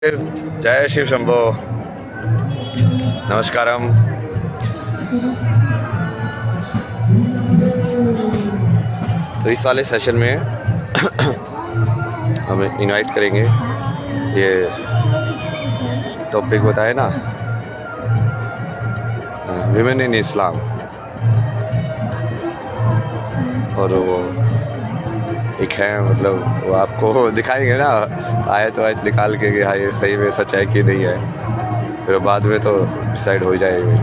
जय शिव शंभो। नमस्कारम। तो इस वाले सेशन में हम इनवाइट करेंगे, ये टॉपिक बताए ना, विमेन इन इस्लाम, और वो एक है, मतलब वो आपको दिखाएंगे ना आयत वायत निकाल के कि हाँ ये सही में सच है कि नहीं है, फिर बाद में तो डिसाइड हो जाएगी।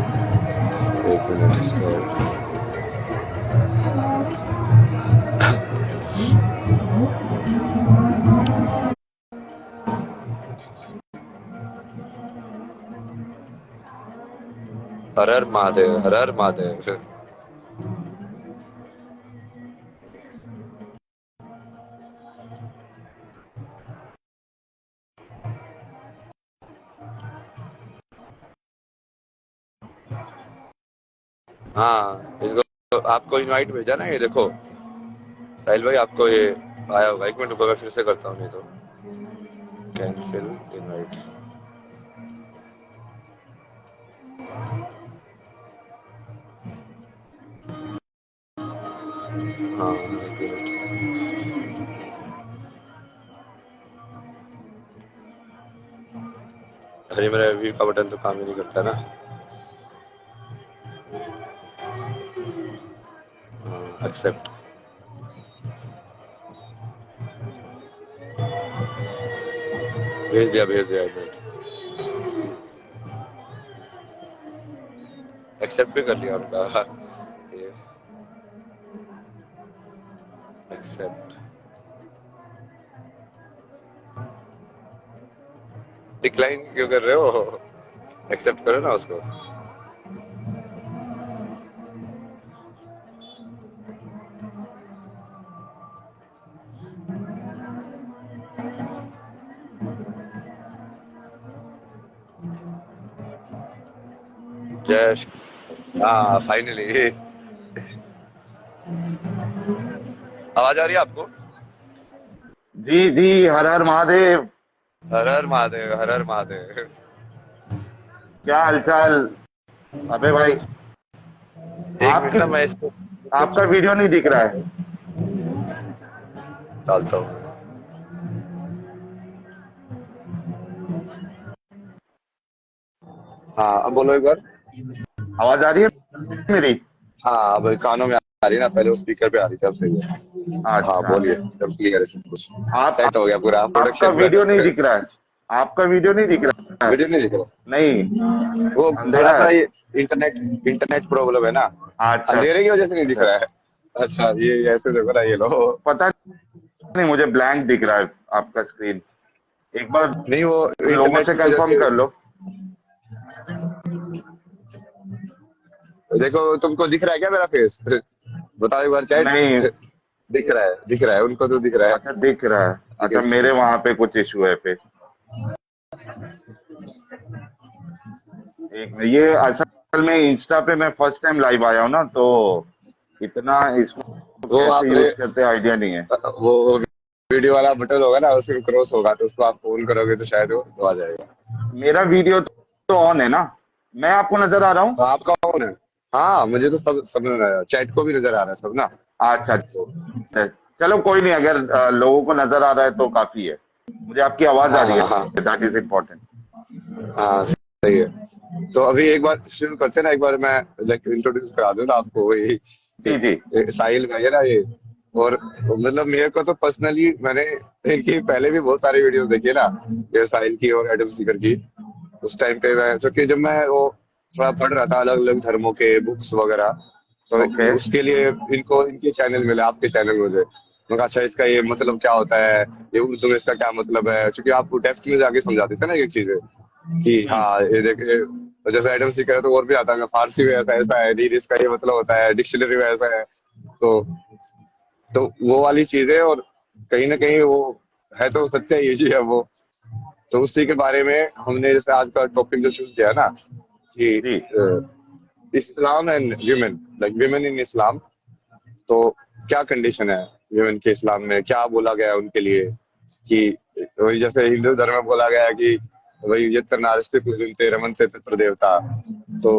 एक मिनट इसको। हर हर महादेव, हर हर महादेव। हाँ, इसको आपको इनवाइट भेजा ना, ये देखो साहिल भाई, आपको ये आया होगा। एक मिनट रुको, मैं फिर से करता हूँ, नहीं तो कैंसिल इनवाइट। हाँ, एक मिनट। अरे मेरा व्यू का बटन तो काम ही नहीं करता ना। हाँ, एक्सेप्ट। भेज दिया, भेज दिया। एक मिनट, एक्सेप्ट भी कर लिया उनका। ये एक्सेप्ट, डिक्लाइन क्यों कर रहे हो? एक्सेप्ट करो ना उसको। जय हाँ, फाइनली आवाज आ रही है आपको? जी जी, हर हर महादेव। हर हर महादेव, हर हर महादेव। क्या हालचाल? अबे भाई, एक मिनट आपकी ना, मैं इसको आपका वीडियो नहीं दिख रहा है। डालता हूँ। हाँ, अब बोलो एक बार। आवाज आ रही है मेरी? हाँ, अब कानों में आ रही है ना, पहले वो स्पीकर पे आ रही थी, अब सही है। हाँ, अच्छा, बोलिए, अब क्लियर है सब कुछ। आप सेट हो गया पूरा आपका प्रोडक्शन वीडियो नहीं में। दिख रहा है। आपका वीडियो नहीं दिख रहा है। वीडियो नहीं दिख रहा, नहीं, वो थोड़ा अंधेरा सा है। ये इंटरनेट इंटरनेट प्रॉब्लम है ना, अच्छा अंधेरे की वजह से नहीं दिख अच्छा, रहा है। अच्छा, ये ऐसे देखो ना, ये लो। पता नहीं, मुझे ब्लैंक दिख रहा है आपका स्क्रीन। एक बार नहीं, वो उन लोगों इंटरनेट से की वजह कंफर्म से। कर लो। देखो, तुमको दिख रहा है क्या मेरा फेस? बताओ एक बार चैट। नहीं, दिख रहा है, दिख रहा है, उनको तो दिख रहा है। अच्छा दिख रहा है। You अच्छा, can मेरे see. वहां पे कुछ इशू है फिर। एक ये असल में इंस्टा पे मैं फर्स्ट टाइम लाइव आया हूँ ना, तो इतना इसको वो कैसे आपने यूज करते हैं आइडिया नहीं है। वो वीडियो वाला बटन होगा ना, उसमें क्रॉस होगा, तो उसको आप फोन करोगे तो शायद वो तो आ जाएगा। मेरा वीडियो तो ऑन है ना? मैं आपको नजर आ रहा हूँ? तो आपका कौन है? हाँ, मुझे तो सब नजर आ रहा है, चैट को भी नजर आ रहा है सब ना। अच्छा तो अच्छा, चलो कोई नहीं, अगर लोगों को नजर आ रहा है तो काफी है। मुझे आपकी आवाज आ हाँ रही हाँ है, हाँ दैट इज इम्पोर्टेंट। हाँ, सही है। तो अभी एक बार शुरू करते हैं ना, एक बार मैं लाइक इंट्रोड्यूस करा दूं ना आपको, वही जी जी। साहिल भाई है ना ये। और मतलब मेरे को तो पर्सनली, मैंने इनकी पहले भी बहुत सारी वीडियोस देखी है ना, ये साहिल की और एडम सीकर की। उस टाइम पे मैं, क्योंकि जब मैं वो थोड़ा पढ़ रहा था अलग अलग धर्मों के बुक्स वगैरह, तो ओके। उसके लिए इनको इनके चैनल मिले, आपके चैनल मुझे। मैं कहा, अच्छा इसका ये मतलब क्या होता है, ये उर्दू में इसका क्या मतलब है, क्योंकि आप डेप्थ में जाके समझाते थे ना ये चीजें, कि हम्म। हाँ ये देखिए, जैसे एडम सीकर है तो और भी आता है, फारसी में ऐसा ऐसा है, नीर इसका ये मतलब होता है, डिक्शनरी में ऐसा है। तो तो वो वाली चीजें, और कहीं ना कहीं वो है तो सच्चा ही है वो। तो उसी के बारे में हमने, जैसे आज का टॉपिक जो चूज किया ना, कि जी Islam and women, like women in Islam. तो क्या कंडीशन है विमेन के इस्लाम में, क्या बोला गया है उनके लिए, کہ وہی جیسے ہندو دھرم میں بولا گیا ہے کہ وہی یتر نارستے پوجنتے رمنتے پتر دیوتا، تو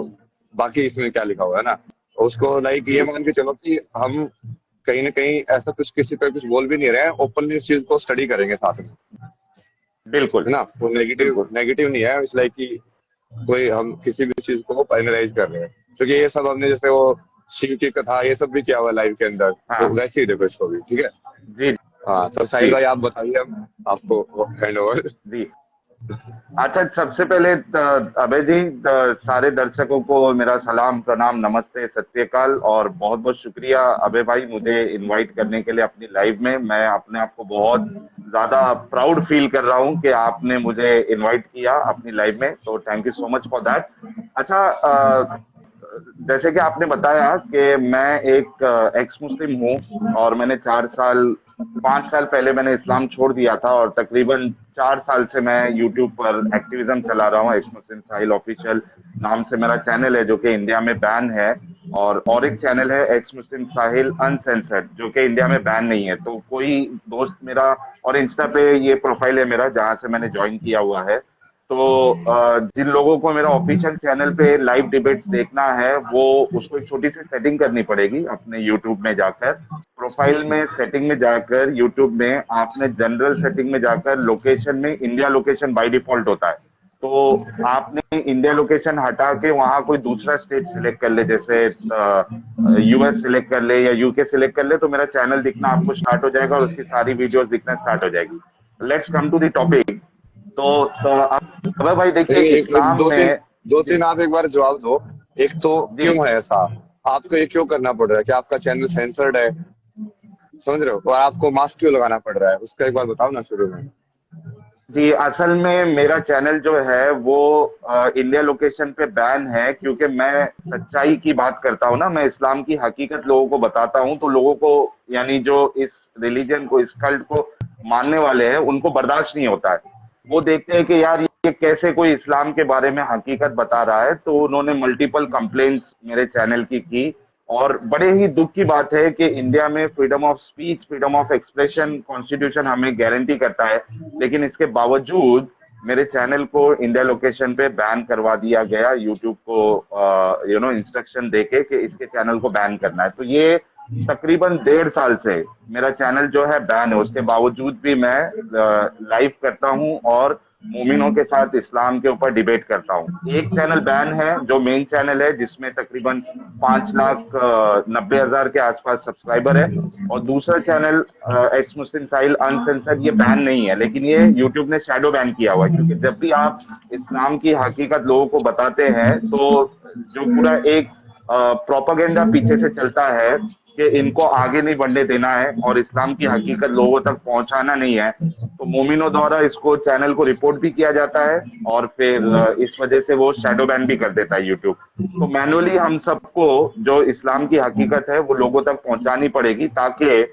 باقی اس میں کیا لکھا ہوا ہے نا، اس کو لائک یہ مان کے چلو کہ ہم کہیں نہ کہیں ایسا کچھ کسی پہ کچھ بول بھی نہیں رہے ہیں، اوپنلی اس چیز کو اسٹڈی کریں گے ساتھ میں، بالکل ہے نا. وہ نیگیٹو بالکل نیگیٹو نہیں ہے، اس لائک کہ کوئی ہم کسی بھی چیز کو فائنلائز کر رہے ہیں، کیونکہ یہ سب ہم نے جیسے وہ شیو کی کتھا یہ سب بھی کیا ہوا لائف کے اندر، ہاں تو ویسے ہی دیکھو اس کو بھی. ٹھیک ہے. جی ہاں تو ساحل جی بھائی آپ بتائیے، ہم آپ کو ہینڈ اوور. جی. اچھا سب سے پہلے ابے جی سارے درشکوں کو میرا سلام پرنام نمستے ستیہ کال، اور بہت بہت شکریہ ابے بھائی مجھے انوائٹ کرنے کے لیے اپنی لائیو میں. میں اپنے آپ کو بہت زیادہ پراؤڈ فیل کر رہا ہوں کہ آپ نے مجھے انوائٹ کیا اپنی لائیو میں، تو thank you so much for that. اچھا جیسے کہ آپ نے بتایا کہ میں ایک ایکس مسلم ہوں، اور میں نے 5 سال پہلے میں نے اسلام چھوڑ دیا تھا، اور تقریباً 4 سال سے میں یوٹیوب پر ایکٹیویزم چلا رہا ہوں. ایکس مسلم ساحل آفیشیل نام سے میرا چینل ہے جو کہ انڈیا میں بین ہے، اور ایک چینل ہے ایکس مسلم ساحل انسینسرڈ جو کہ انڈیا میں بین نہیں ہے. تو کوئی دوست میرا، اور انسٹا پہ یہ پروفائل ہے میرا جہاں سے میں نے جوائن کیا ہوا ہے، تو جن لوگوں کو میرا آفیشیل چینل پہ لائیو ڈیبیٹس دیکھنا ہے وہ اس کو ایک چھوٹی سی سیٹنگ کرنی پڑے گی اپنے یوٹیوب میں جا کر. پروفائل میں سیٹنگ میں جا کر یوٹیوب میں آپ نے جنرل سیٹنگ میں جا کر لوکیشن میں انڈیا لوکیشن بائی ڈیفالٹ ہوتا ہے، تو آپ نے انڈیا لوکیشن ہٹا کے وہاں کوئی دوسرا اسٹیٹ سلیکٹ کر لے، جیسے یو ایس سلیکٹ کر لے یا یو کے سلیکٹ کر لے، تو میرا چینل دکھنا آپ کو اسٹارٹ ہو جائے گا اور اس کی ساری ویڈیوز دکھنا اسٹارٹ ہو جائے گی. Let's come to the topic. تو ابے بھائی دیکھیے ایک اسلام دو میں تین دو جی تین آپ ایک بار جواب دو. ایک تو جی کیوں ہے ایسا، آپ کو یہ کیوں کرنا پڑ رہا ہے کہ آپ کا چینل سینسرڈ ہے، سمجھ رہے ہو، اور آپ کو ماسک کیوں لگانا پڑ رہا ہے، اس کا ایک بار بتاؤ نا شروع میں. جی اصل میں میرا چینل جو ہے وہ انڈیا لوکیشن پہ بین ہے، کیونکہ میں سچائی کی بات کرتا ہوں نا، میں اسلام کی حقیقت لوگوں کو بتاتا ہوں، تو لوگوں کو یعنی جو اس ریلیجن کو، اس کلٹ کو ماننے والے ہیں ان کو برداشت نہیں ہوتا ہے. وہ دیکھتے ہیں کہ یار یہ کیسے کوئی اسلام کے بارے میں حقیقت بتا رہا ہے، تو انہوں نے ملٹیپل کمپلینٹس میرے چینل کی. اور بڑے ہی دکھ کی بات ہے کہ انڈیا میں freedom of speech, freedom of expression constitution ہمیں گارنٹی کرتا ہے، لیکن اس کے باوجود میرے چینل کو انڈیا لوکیشن پہ بین کروا دیا گیا یوٹیوب کو انسٹرکشن دے کے کہ اس کے چینل کو بین کرنا ہے. تو یہ تقریباً 1.5 سال سے میرا چینل جو ہے بین ہے، اس کے باوجود بھی میں لائیو کرتا ہوں اور مومنوں کے ساتھ اسلام کے اوپر ڈیبیٹ کرتا ہوں. ایک چینل بین ہے جو مین چینل ہے جس میں تقریباً 5,90,000 کے آس پاس سبسکرائبر ہے، اور دوسرا چینل ایکس مسلم ساحل انسنسرڈ یہ بین نہیں ہے، لیکن یہ یوٹیوب نے شیڈو بین کیا ہوا ہے، کیونکہ جب بھی آپ اسلام کی حقیقت لوگوں کو بتاتے ہیں تو جو پورا ایک پروپاگینڈا پیچھے سے چلتا ہے کہ ان کو آگے نہیں بڑھنے دینا ہے اور اسلام کی حقیقت لوگوں تک پہنچانا نہیں ہے، تو مومنوں دوارا اس کو چینل کو رپورٹ بھی کیا جاتا ہے، اور پھر اس وجہ سے وہ شیڈو بین بھی کر دیتا ہے یوٹیوب. تو مینولی ہم سب کو جو اسلام کی حقیقت ہے وہ لوگوں تک پہنچانی پڑے گی، تاکہ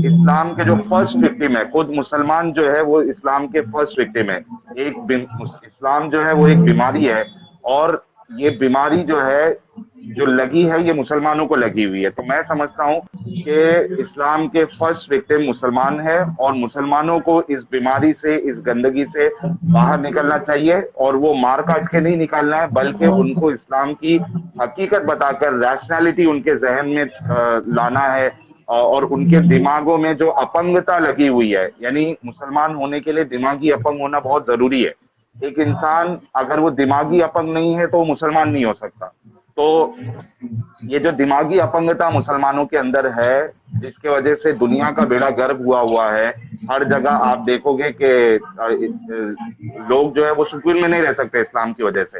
اسلام کے جو فرسٹ وکٹم ہے، خود مسلمان جو ہے وہ اسلام کے فرسٹ وکٹم ہے. اسلام جو ہے وہ ایک بیماری ہے، اور یہ بیماری جو ہے جو لگی ہے یہ مسلمانوں کو لگی ہوئی ہے. تو میں سمجھتا ہوں کہ اسلام کے فرسٹ وکٹم مسلمان ہے، اور مسلمانوں کو اس بیماری سے، اس گندگی سے باہر نکلنا چاہیے، اور وہ مار کاٹ کے نہیں نکالنا ہے، بلکہ ان کو اسلام کی حقیقت بتا کر ریشنلٹی ان کے ذہن میں لانا ہے، اور ان کے دماغوں میں جو اپنگتا لگی ہوئی ہے، یعنی مسلمان ہونے کے لیے دماغی اپنگ ہونا بہت ضروری ہے. ایک انسان اگر وہ دماغی اپنگ نہیں ہے تو وہ مسلمان نہیں ہو سکتا. تو یہ جو دماغی اپنگتا مسلمانوں کے اندر ہے، جس کی وجہ سے دنیا کا بیڑا گرک ہوا ہے، ہر جگہ آپ دیکھو گے کہ لوگ جو ہے وہ سکون میں نہیں رہ سکتے اسلام کی وجہ سے،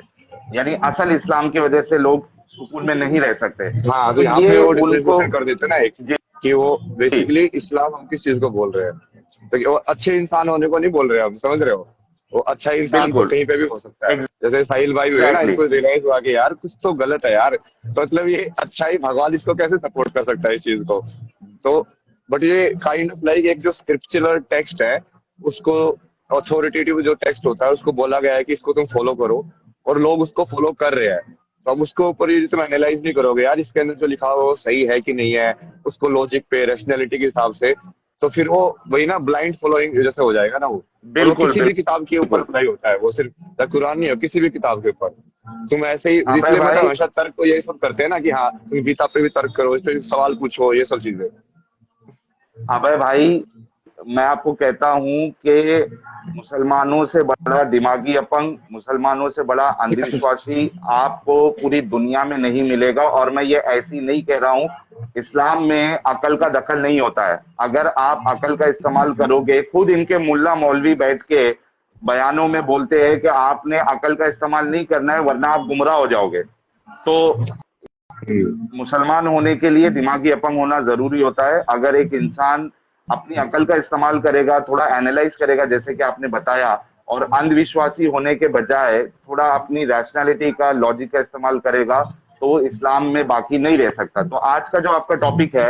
یعنی اصل اسلام کی وجہ سے لوگ سکون میں نہیں رہ سکتے. ہاں تو تو یہاں پہ یہ وہ ان کو ڈفرینشیشن کر دیتے نا ایک، جی کہ وہ جی بیسیکلی اسلام ہم کس چیز کو بول رہے ہیں، تو وہ اچھے انسان ہونے کو نہیں بول رہے ہم، سمجھ رہے ہو، وہ اچھا انسان تو بالکل کہیں پہ بھی ہو سکتا ہے. جیسے ساحل بھائی ہوئے نا، ان ایگزیکٹلی کو ریئلائز ہوا کہ یار کچھ تو غلط ہے یار، تو مطلب یہ اچھا ہی بھگوان اس کو کیسے سپورٹ کر سکتا ہے اس چیز کو. تو بٹ یہ کائنڈ آف لائک ایک جو اسکرپچرل ٹیکسٹ ہے، اس کو اتھارٹیٹیو جو ٹیکسٹ ہوتا ہے اس کو بولا گیا ہے کہ اس کو تم فالو کرو، اور لوگ اس کو فالو کر رہے ہیں. تو اب اس کے اوپر یہ تم اینالائز نہیں کرو گے یار اس کے اندر جو لکھا ہوا وہ صحیح ہے کہ نہیں ہے، اس کو لاجک پہ ریشنلٹی کے حساب سے तो फिर वो वही ना ब्लाइंड फॉलोइंग जैसे हो जाएगा ना वो। और वो बिल्कुल किसी भी किताब के ऊपर बिल्कुल। अप्लाई होता है, वो सिर्फ कुरान नहीं है, किसी भी किताब के ऊपर तुम ऐसे ही, अबे इसलिए मतलब भाई, हमेशा तर्क तो यही सब करते हैं ना कि हाँ तुम गीता पे भी तर्क करो, इस पे भी सवाल पूछो, ये सब चीजें। अबे भाई, मैं आपको कहता हूं कि मुसलमानों से बड़ा दिमागी अपंग, मुसलमानों से बड़ा अंधविश्वासी आपको पूरी दुनिया में नहीं मिलेगा। और मैं ये ऐसी नहीं कह रहा हूं, इस्लाम में अकल का दखल नहीं होता है। अगर आप अकल का इस्तेमाल करोगे, खुद इनके मुल्ला मौलवी बैठ के बयानों में बोलते हैं कि आपने अकल का इस्तेमाल नहीं करना है वरना आप गुमराह हो जाओगे। तो हम्म। मुसलमान होने के लिए दिमागी अपंग होना जरूरी होता है। अगर एक इंसान अपनी अकल का इस्तेमाल करेगा, थोड़ा एनालाइज करेगा जैसे कि आपने बताया, और अंधविश्वासी होने के बजाय थोड़ा अपनी रैशनैलिटी का, लॉजिक का इस्तेमाल करेगा, तो वो इस्लाम में बाकी नहीं रह सकता। तो आज का जो आपका टॉपिक है,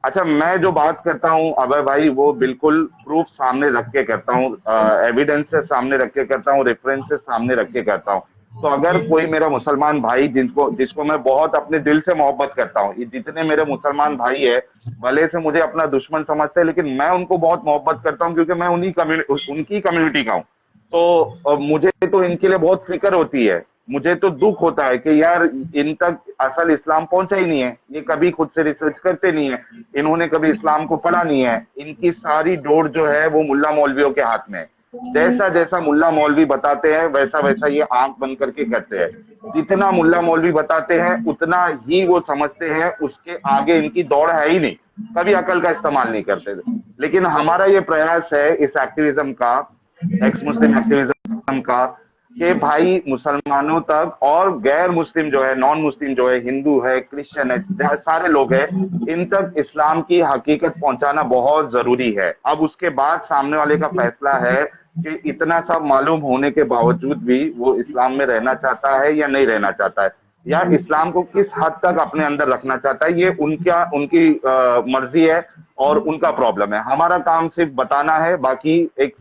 अच्छा, मैं जो बात करता हूँ अबे भाई, वो बिल्कुल प्रूफ सामने रख के करता हूँ, एविडेंसेस सामने रख के करता हूँ, रेफरेंसेस सामने रख के करता हूँ। तो अगर कोई मेरा मुसलमान भाई, जिनको जिसको मैं बहुत अपने दिल से मोहब्बत करता हूँ, ये जितने मेरे मुसलमान भाई है, भले से मुझे अपना दुश्मन समझते हैं, लेकिन मैं उनको बहुत मोहब्बत करता हूँ क्योंकि मैं उनकी कम्युनिटी का हूँ। तो मुझे तो इनके लिए बहुत फिक्र होती है। मुझे तो दुख होता है कि यार इन तक असल इस्लाम पहुंचा ही नहीं है, ये कभी खुद से रिसर्च करते नहीं है, इन्होंने कभी इस्लाम को पढ़ा नहीं है, इनकी सारी डोर जो है वो मुल्ला मौलवियों के हाथ में है। जैसा जैसा मुल्ला मौलवी बताते हैं वैसा वैसा ये आंख बंद करके करते हैं। जितना मुल्ला मौलवी बताते हैं उतना ही वो समझते हैं, उसके आगे इनकी दौड़ है ही नहीं, कभी अकल का इस्तेमाल नहीं करते थे। लेकिन हमारा ये प्रयास है इस एक्टिविज्म का, एक्स मुस्लिम एक्टिविज्म का, कि भाई मुसलमानों तक और गैर मुस्लिम जो है, नॉन मुस्लिम जो है, हिंदू है, क्रिश्चियन है, जहाँ सारे लोग हैं, इन तक इस्लाम की हकीकत पहुंचाना बहुत जरूरी है। अब उसके बाद सामने वाले का फैसला है कि इतना सब मालूम होने के बावजूद भी वो इस्लाम में रहना चाहता है या नहीं रहना चाहता है, या इस्लाम को किस हद तक अपने अंदर रखना चाहता है। ये उनकी मर्जी है और उनका प्रॉब्लम है। हमारा काम सिर्फ बताना है, बाकी एक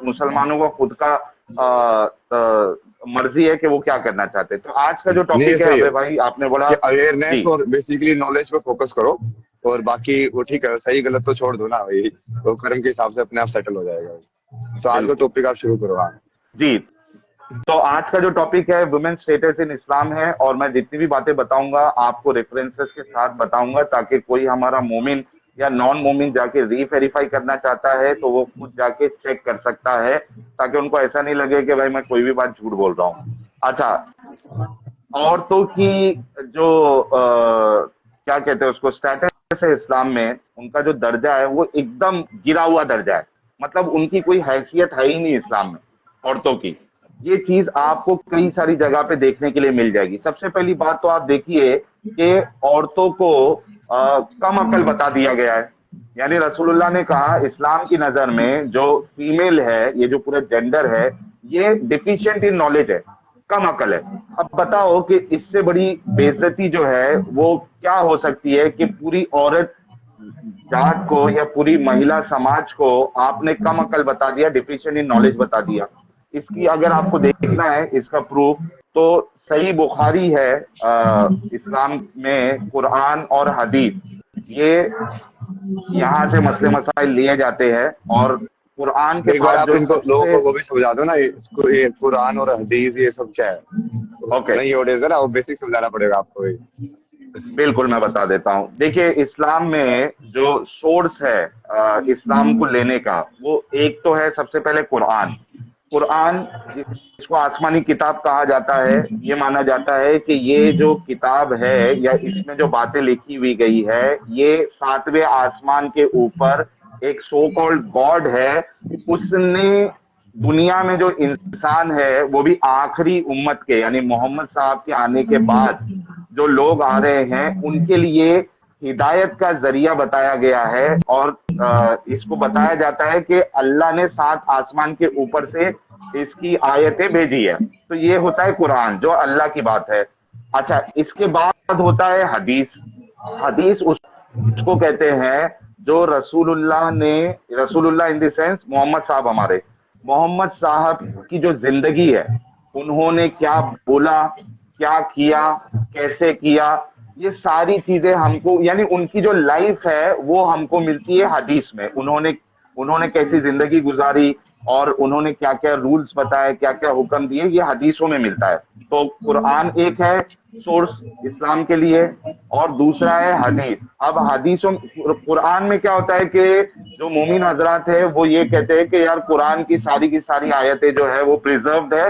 मुसलमानों का खुद का मर्जी है कि वो क्या करना चाहते हैं। तो आज का जो नहीं ये टॉपिक है सही है अबे भाई, आपने बड़ा, कि अवेयरनेस जी और बेसिकली नॉलेज पे फोकस करो, और बाकी वो ठीक है, सही गलत तो छोड़ दो ना, वही वो कर्म के हिसाब से अपने आप सेटल हो जाएगा। तो आज का बिल्कुल टॉपिक आप शुरू करो। हाँ। जी। तो आज का जो टॉपिक है वुमेन स्टेटस इन इस्लाम है, और मैं जितनी भी बातें बताऊंगा आपको रेफरेंसेस के साथ बताऊंगा, ताकि कोई हमारा मोमिन या नॉन मोमिन जाके रीवेरीफाई करना चाहता है तो वो खुद जाके चेक कर सकता है, ताकि उनको ऐसा नहीं लगे कि भाई मैं कोई भी बात झूठ बोल रहा हूँ। अच्छा, औरतों की जो क्या कहते हैं उसको, स्टेटस है इस्लाम में, उनका जो दर्जा है वो एकदम गिरा हुआ दर्जा है। मतलब उनकी कोई हैसियत है ही नहीं इस्लाम में औरतों की। ये चीज आपको कई सारी जगह पे देखने के लिए मिल जाएगी। सबसे पहली बात तो आप देखिए कि औरतों को कम अकल बता दिया गया है। यानी रसूलुल्लाह ने कहा इस्लाम की नजर में जो फीमेल है, ये जो पूरा जेंडर है, ये डिफिशिएंट इन नॉलेज है, कम अकल है। अब बताओ कि इससे बड़ी बेइज्जती जो है वो क्या हो सकती है कि पूरी औरत जात को या पूरी महिला समाज को आपने कम अकल बता दिया, डिफिशिएंट इन नॉलेज बता दिया। इसकी अगर आपको देखना है इसका प्रूफ, तो सही बुखारी है, इस्लाम में कुरान और हदीस, ये यहाँ से मसले मसाइल लिए जाते हैं। और कुरान के एक बार बाद आप जो इनको लोगों सबसे, को वो भी समझा दो ना, इसको ये कुरान और हदीस ये सब क्या है। ओके, नहीं ऑडियंस है ना, वो बेसिक समझाना पड़ेगा आपको ये। बिल्कुल मैं बता देता हूँ। देखिए इस्लाम में जो सोर्स है इस्लाम को लेने का, वो एक तो है सबसे पहले कुरान। कुरान, जिसको आसमानी किताब कहा जाता है, ये माना जाता है कि ये जो किताब है या इसमें जो बातें लिखी हुई गई है, ये सातवें आसमान के ऊपर एक सो कॉल्ड गॉड है, उसने दुनिया में जो इंसान है, वो भी आखिरी उम्मत के, यानी मोहम्मद साहब के आने के बाद जो लोग आ रहे हैं, उनके लिए हिदायत का जरिया बताया गया है। और इसको बताया जाता है कि अल्लाह ने 7 आसमान के ऊपर से इसकी आयतें भेजी है। तो ये होता है कुरान, जो अल्लाह की बात है। अच्छा, इसके बाद होता है हदीस। हदीस उसको कहते हैं जो रसूलुल्लाह इन द सेंस मोहम्मद साहब, हमारे मोहम्मद साहब की जो जिंदगी है, उन्होंने क्या बोला, क्या किया, कैसे किया, یہ ساری چیزیں ہم کو یعنی ان کی جو لائف ہے وہ ہم کو ملتی ہے حدیث میں. انہوں نے کیسی زندگی گزاری اور انہوں نے کیا کیا رولز بتائے, کیا کیا حکم دیے, یہ حدیثوں میں ملتا ہے. تو قرآن ایک ہے سورس اسلام کے لیے, اور دوسرا ہے حدیث. اب حدیثوں قرآن میں کیا ہوتا ہے کہ جو مومن حضرات ہیں وہ یہ کہتے ہیں کہ یار قرآن کی ساری آیتیں جو ہے وہ پریزروڈ ہے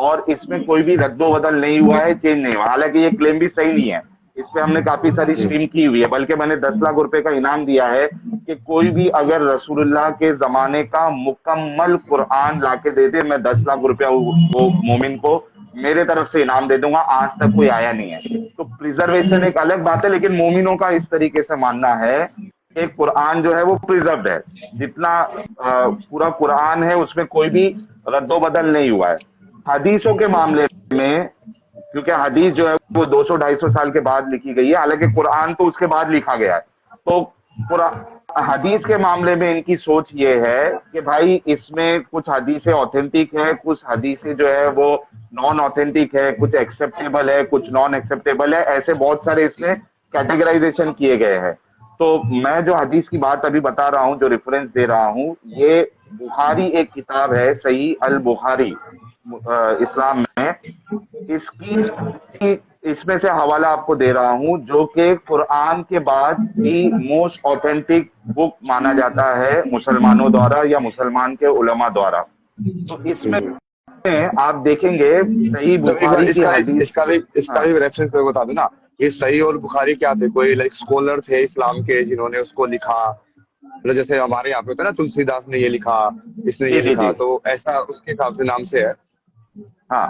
اور اس میں کوئی بھی رد و بدل نہیں ہوا ہے, چینج نہیں ہوا. حالانکہ یہ کلیم بھی صحیح نہیں ہے. اس پہ ہم نے کافی ساری اسٹریم کی ہوئی ہے, بلکہ میں نے 10 لاکھ روپے کا انعام دیا ہے کہ کوئی بھی اگر رسول اللہ کے زمانے کا مکمل قرآن لا کے دے دے, میں 10 لاکھ روپیہ وہ مومن کو میرے طرف سے انعام دے دوں گا. آج تک کوئی آیا نہیں ہے. تو پریزرویشن ایک الگ بات ہے, لیکن مومنوں کا اس طریقے سے ماننا ہے کہ قرآن جو ہے وہ پریزروڈ ہے. جتنا پورا قرآن ہے اس میں کوئی بھی رد و بدل نہیں ہوا ہے. حدیثوں کے معاملے میں کیونکہ حدیث جو ہے وہ 200-250 سال کے بعد لکھی گئی ہے, حالانکہ قرآن تو اس کے بعد لکھا گیا ہے. تو حدیث کے معاملے میں ان کی سوچ یہ ہے کہ بھائی اس میں کچھ حدیثیں اوتھینٹک ہے, کچھ حدیثیں جو ہے وہ نان اوتھینٹک ہے, کچھ ایکسیپٹیبل ہے, کچھ نان ایکسیپٹیبل ہے. ایسے بہت سارے اس میں کیٹیگرائزیشن کیے گئے ہیں. تو میں جو حدیث کی بات ابھی بتا رہا ہوں, جو ریفرنس دے رہا ہوں, یہ بخاری ایک کتاب ہے صحیح البخاری اسلام میں. اس میں سے حوالہ آپ کو دے رہا ہوں, جو کہ قرآن کے بعد دی موسٹ اوتھینٹک بک مانا جاتا ہے مسلمانوں دوارا یا مسلمان کے علماء دوارا. تو اس میں آپ دیکھیں گے صحیح بخاری کی حدیث. اس کا بھی ریفرنس میں بتا دوں نا. یہ صحیح اور بخاری کیا تھے, کوئی لائک اسکالر تھے اسلام کے جنہوں نے اس کو لکھا. مطلب جیسے ہمارے یہاں پہ ہوتا ہے نا, تلسی داس نے یہ لکھا, اس نے یہ لکھا, تو ایسا اس کے حساب سے نام سے ہے. ہاں,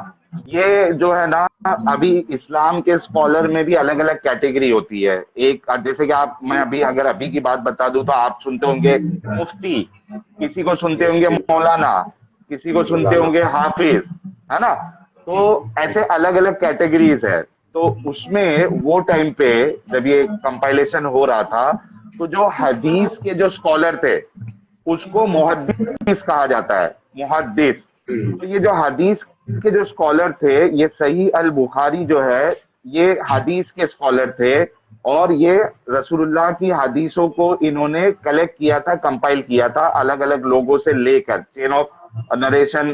یہ جو ہے نا ابھی اسلام کے اسکالر میں بھی الگ الگ کیٹیگری ہوتی ہے. ایک جیسے کہ میں اگر ابھی کی بات بتا دوں تو آپ سنتے ہوں گے مفتی, کسی کو سنتے ہوں گے مولانا, کسی کو سنتے ہوں گے حافظ, ہے نا. تو ایسے الگ الگ کیٹیگریز ہے. تو اس میں وہ ٹائم پہ جب یہ کمپائلیشن ہو رہا تھا تو جو حدیث کے جو اسکالر تھے اس کو محدث کہا جاتا ہے, محدث. تو یہ جو حدیث کے جو اسکالر تھے, یہ صحیح البخاری جو ہے یہ حدیث کے اسکالر تھے, اور یہ رسول اللہ کی حدیثوں کو انہوں نے کلیکٹ کیا تھا, کمپائل کیا تھا الگ الگ لوگوں سے لے کر. چین آف نریشن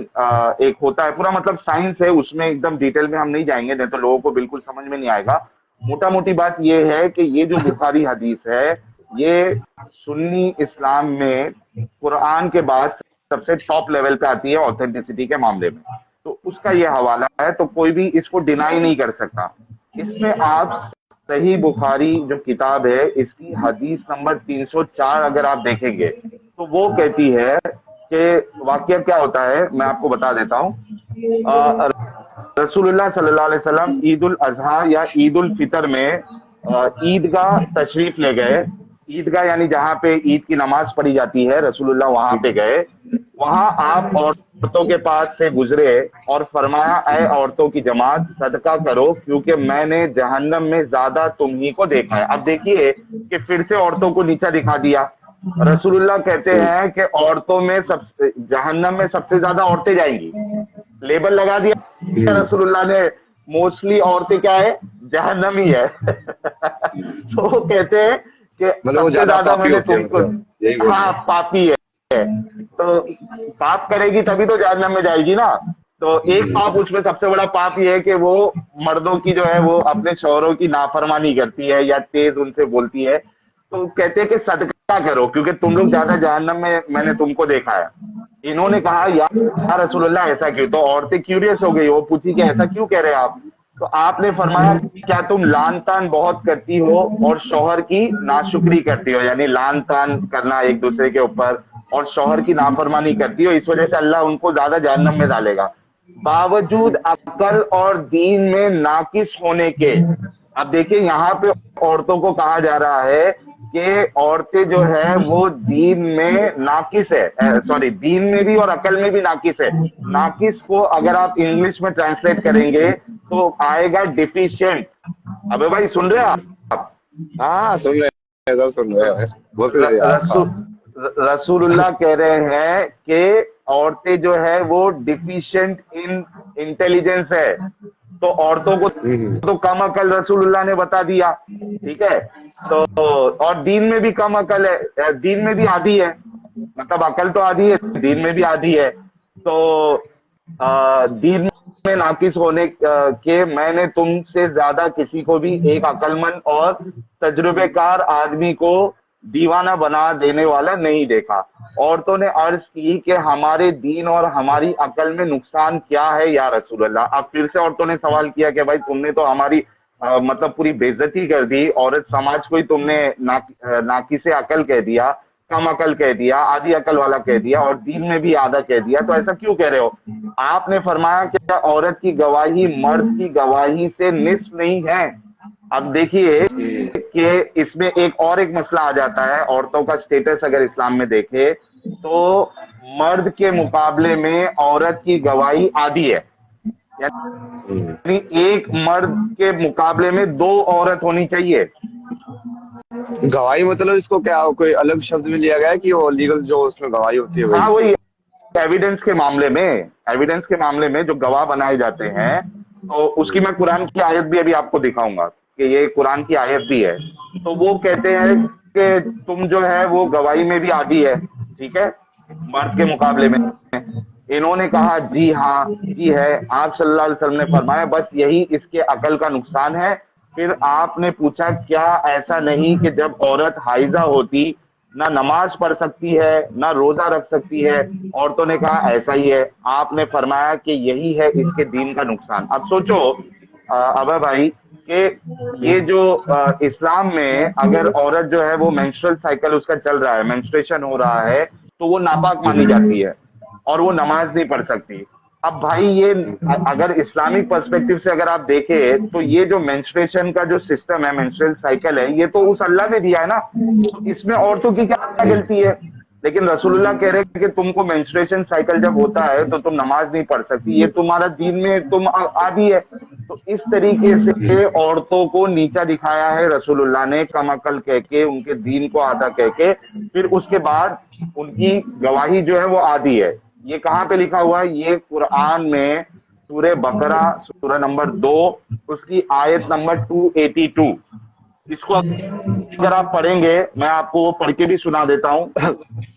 ایک ہوتا ہے پورا, مطلب سائنس ہے اس میں, ایک دم ڈیٹیل میں ہم نہیں جائیں گے نہیں تو لوگوں کو بالکل سمجھ میں نہیں آئے گا. موٹا موٹی بات یہ ہے کہ یہ جو بخاری حدیث ہے یہ سنی اسلام میں قرآن کے بعد سب سے ٹاپ لیول پہ آتی ہے اوتھینٹسٹی کے معاملے میں. تو اس کا یہ حوالہ ہے, تو کوئی بھی اس کو ڈینائی نہیں کر سکتا. اس میں آپ صحیح بخاری جو کتاب ہے اس کی حدیث نمبر 304 اگر آپ دیکھیں گے تو وہ کہتی ہے کہ واقعہ کیا ہوتا ہے, میں آپ کو بتا دیتا ہوں. رسول اللہ صلی اللہ علیہ وسلم عید الاضحیٰ یا عید الفطر میں عیدگاہ تشریف لے گئے. عیدگاہ یعنی جہاں پہ عید کی نماز پڑھی جاتی ہے, رسول اللہ وہاں پہ گئے. وہاں آپ عورتوں کے پاس سے گزرے اور فرمایا, اے عورتوں کی جماعت صدقہ کرو کیونکہ میں نے جہنم میں زیادہ تم ہی کو دیکھا ہے. اب دیکھیے کہ پھر سے عورتوں کو نیچا دکھا دیا. رسول اللہ کہتے ہیں کہ عورتوں میں جہنم میں سب سے زیادہ عورتیں جائیں گی, لیبل لگا دیا رسول اللہ نے, موسٹلی عورتیں کیا ہے, جہنم ہی ہے. تو وہ کہتے ہیں کہ سب سے زیادہ میں نے تم کو, ہاں پاپی ہے, تو پاپ کرے گی تبھی تو جہنم میں جائے گی نا. تو ایک پاپ اس میں سب سے بڑا پاپ یہ ہے کہ وہ مردوں کی جو ہے وہ اپنے شوہروں کی نافرمانی کرتی ہے یا تیز ان سے بولتی ہے. تو کہتے ہیں کہ صدقہ کرو کیونکہ تم لوگ زیادہ جہنم میں نے تم کو دیکھا ہے. انہوں نے کہا یا رسول اللہ ایسا کیوں؟ تو عورتیں کیوریس ہو گئی, وہ پوچھی کہ ایسا کیوں کہہ رہے آپ؟ تو آپ نے فرمایا کیا تم لان تان بہت کرتی ہو اور شوہر کی ناشکری کرتی ہو, یعنی لان تان کرنا ایک دوسرے کے اوپر, اور شوہر کی نافرمانی کرتی ہو, اس وجہ سے اللہ ان کو زیادہ جہنم میں ڈالے گا باوجود عقل اور دین میں ناقص ہونے کے. اب دیکھیں یہاں پہ عورتوں کو کہا جا رہا ہے کہ عورتیں جو ہے وہ دین میں ناقص ہے, سوری دین میں بھی اور عقل میں بھی ناقص ہے. ناقص کو اگر آپ انگلش میں ٹرانسلیٹ کریں گے تو آئے گا ڈیفیشینٹ. ابے بھائی سن رہے آپ؟ ہاں سن رہے ہیں. رسول اللہ کہہ رہے ہیں کہ عورتیں جو ہے وہ ڈیفیشینٹ ان انٹیلیجنس ہے, तो औरतों को तो कम अकल रसूलुल्लाह ने बता दिया, ठीक है। तो और दीन में भी कम अकल है, दीन में भी आधी है, मतलब अकल तो आधी है, दीन में भी आधी है। तो दीन में नाकिस होने के मैंने तुमसे ज्यादा किसी को भी एक अक्लमंद और तजुर्बेकार आदमी को दीवाना बना देने वाला नहीं देखा। औरतों ने अर्ज की कि हमारे दीन और हमारी अकल में नुकसान क्या है या रसूल अल्लाह। अब फिर से औरतों ने सवाल किया कि भाई तुमने तो हमारी मतलब पूरी बेइज्जती कर दी, औरत समाज को ही तुमने नाकिसे अकल कह दिया, कम अकल कह दिया, आधी अकल वाला कह दिया, और दीन में भी आधा कह दिया, तो ऐसा क्यों कह रहे हो? आपने फरमाया कि औरत की गवाही मर्द की गवाही से निस्फ नहीं है। अब देखिए कि इसमें एक मसला आ जाता है, औरतों का स्टेटस अगर इस्लाम में देखे तो मर्द के मुकाबले में औरत की गवाही आधी है, यानी एक मर्द के मुकाबले में 2 औरत होनी चाहिए। गवाही मतलब इसको क्या कोई अलग शब्द में लिया गया है कि वो लीगल जो उसमें गवाही होती है हाँ, वही? वही एविडेंस के मामले में जो गवाह बनाए जाते हैं, तो उसकी मैं कुरान की आयत भी अभी आपको दिखाऊंगा कि ये कुरान की आयत भी है। तो वो कहते हैं कि तुम जो है वो गवाही में भी आदी है, ठीक है, मर्द के मुकाबले में। इन्होंने कहा जी हाँ जी है। आप सल्लल्लाहु अलैहि वसल्लम ने फरमाया बस यही इसके अकल का नुकसान है। फिर आपने पूछा क्या ऐसा नहीं कि जब औरत हाइजा होती ना नमाज पढ़ सकती है ना रोजा रख सकती है? औरतों ने कहा ऐसा ही है। आपने फरमाया कि यही है इसके दीन का नुकसान। अब सोचो अबे भाई कि ये जो इस्लाम में अगर औरत जो है वो मेंस्ट्रुअल साइकिल उसका चल रहा है, मेंस्ट्रुएशन हो रहा है, तो वो नापाक मानी जाती है और वो नमाज नहीं पढ़ सकती। अब भाई ये अगर इस्लामिक पर्सपेक्टिव से अगर आप देखें तो ये जो मेंस्ट्रुएशन का जो सिस्टम है, मेंस्ट्रुअल साइकिल है, ये तो उस अल्लाह ने दिया है ना, तो इसमें औरतों की क्या गलती है? लेकिन रसूलुल्लाह कह रहे हैं कि तुमको मेंस्ट्रुएशन साइकिल जब होता है तो तुम नमाज नहीं पढ़ सकती, ये तुम्हारा दीन में तुम आदी है। तो इस तरीके से औरतों को नीचा दिखाया है रसूलुल्लाह ने, कम अकल कह के, उनके दीन को आधा कह के, फिर उसके बाद उनकी गवाही जो है वो आधी है। ये कहाँ पे लिखा हुआ है? ये कुरान में सूरह बकरा सूरह नंबर 2 उसकी आयत नंबर 282। इसको अगर आप पढ़ेंगे, मैं आपको वो पढ़ के भी सुना देता हूँ।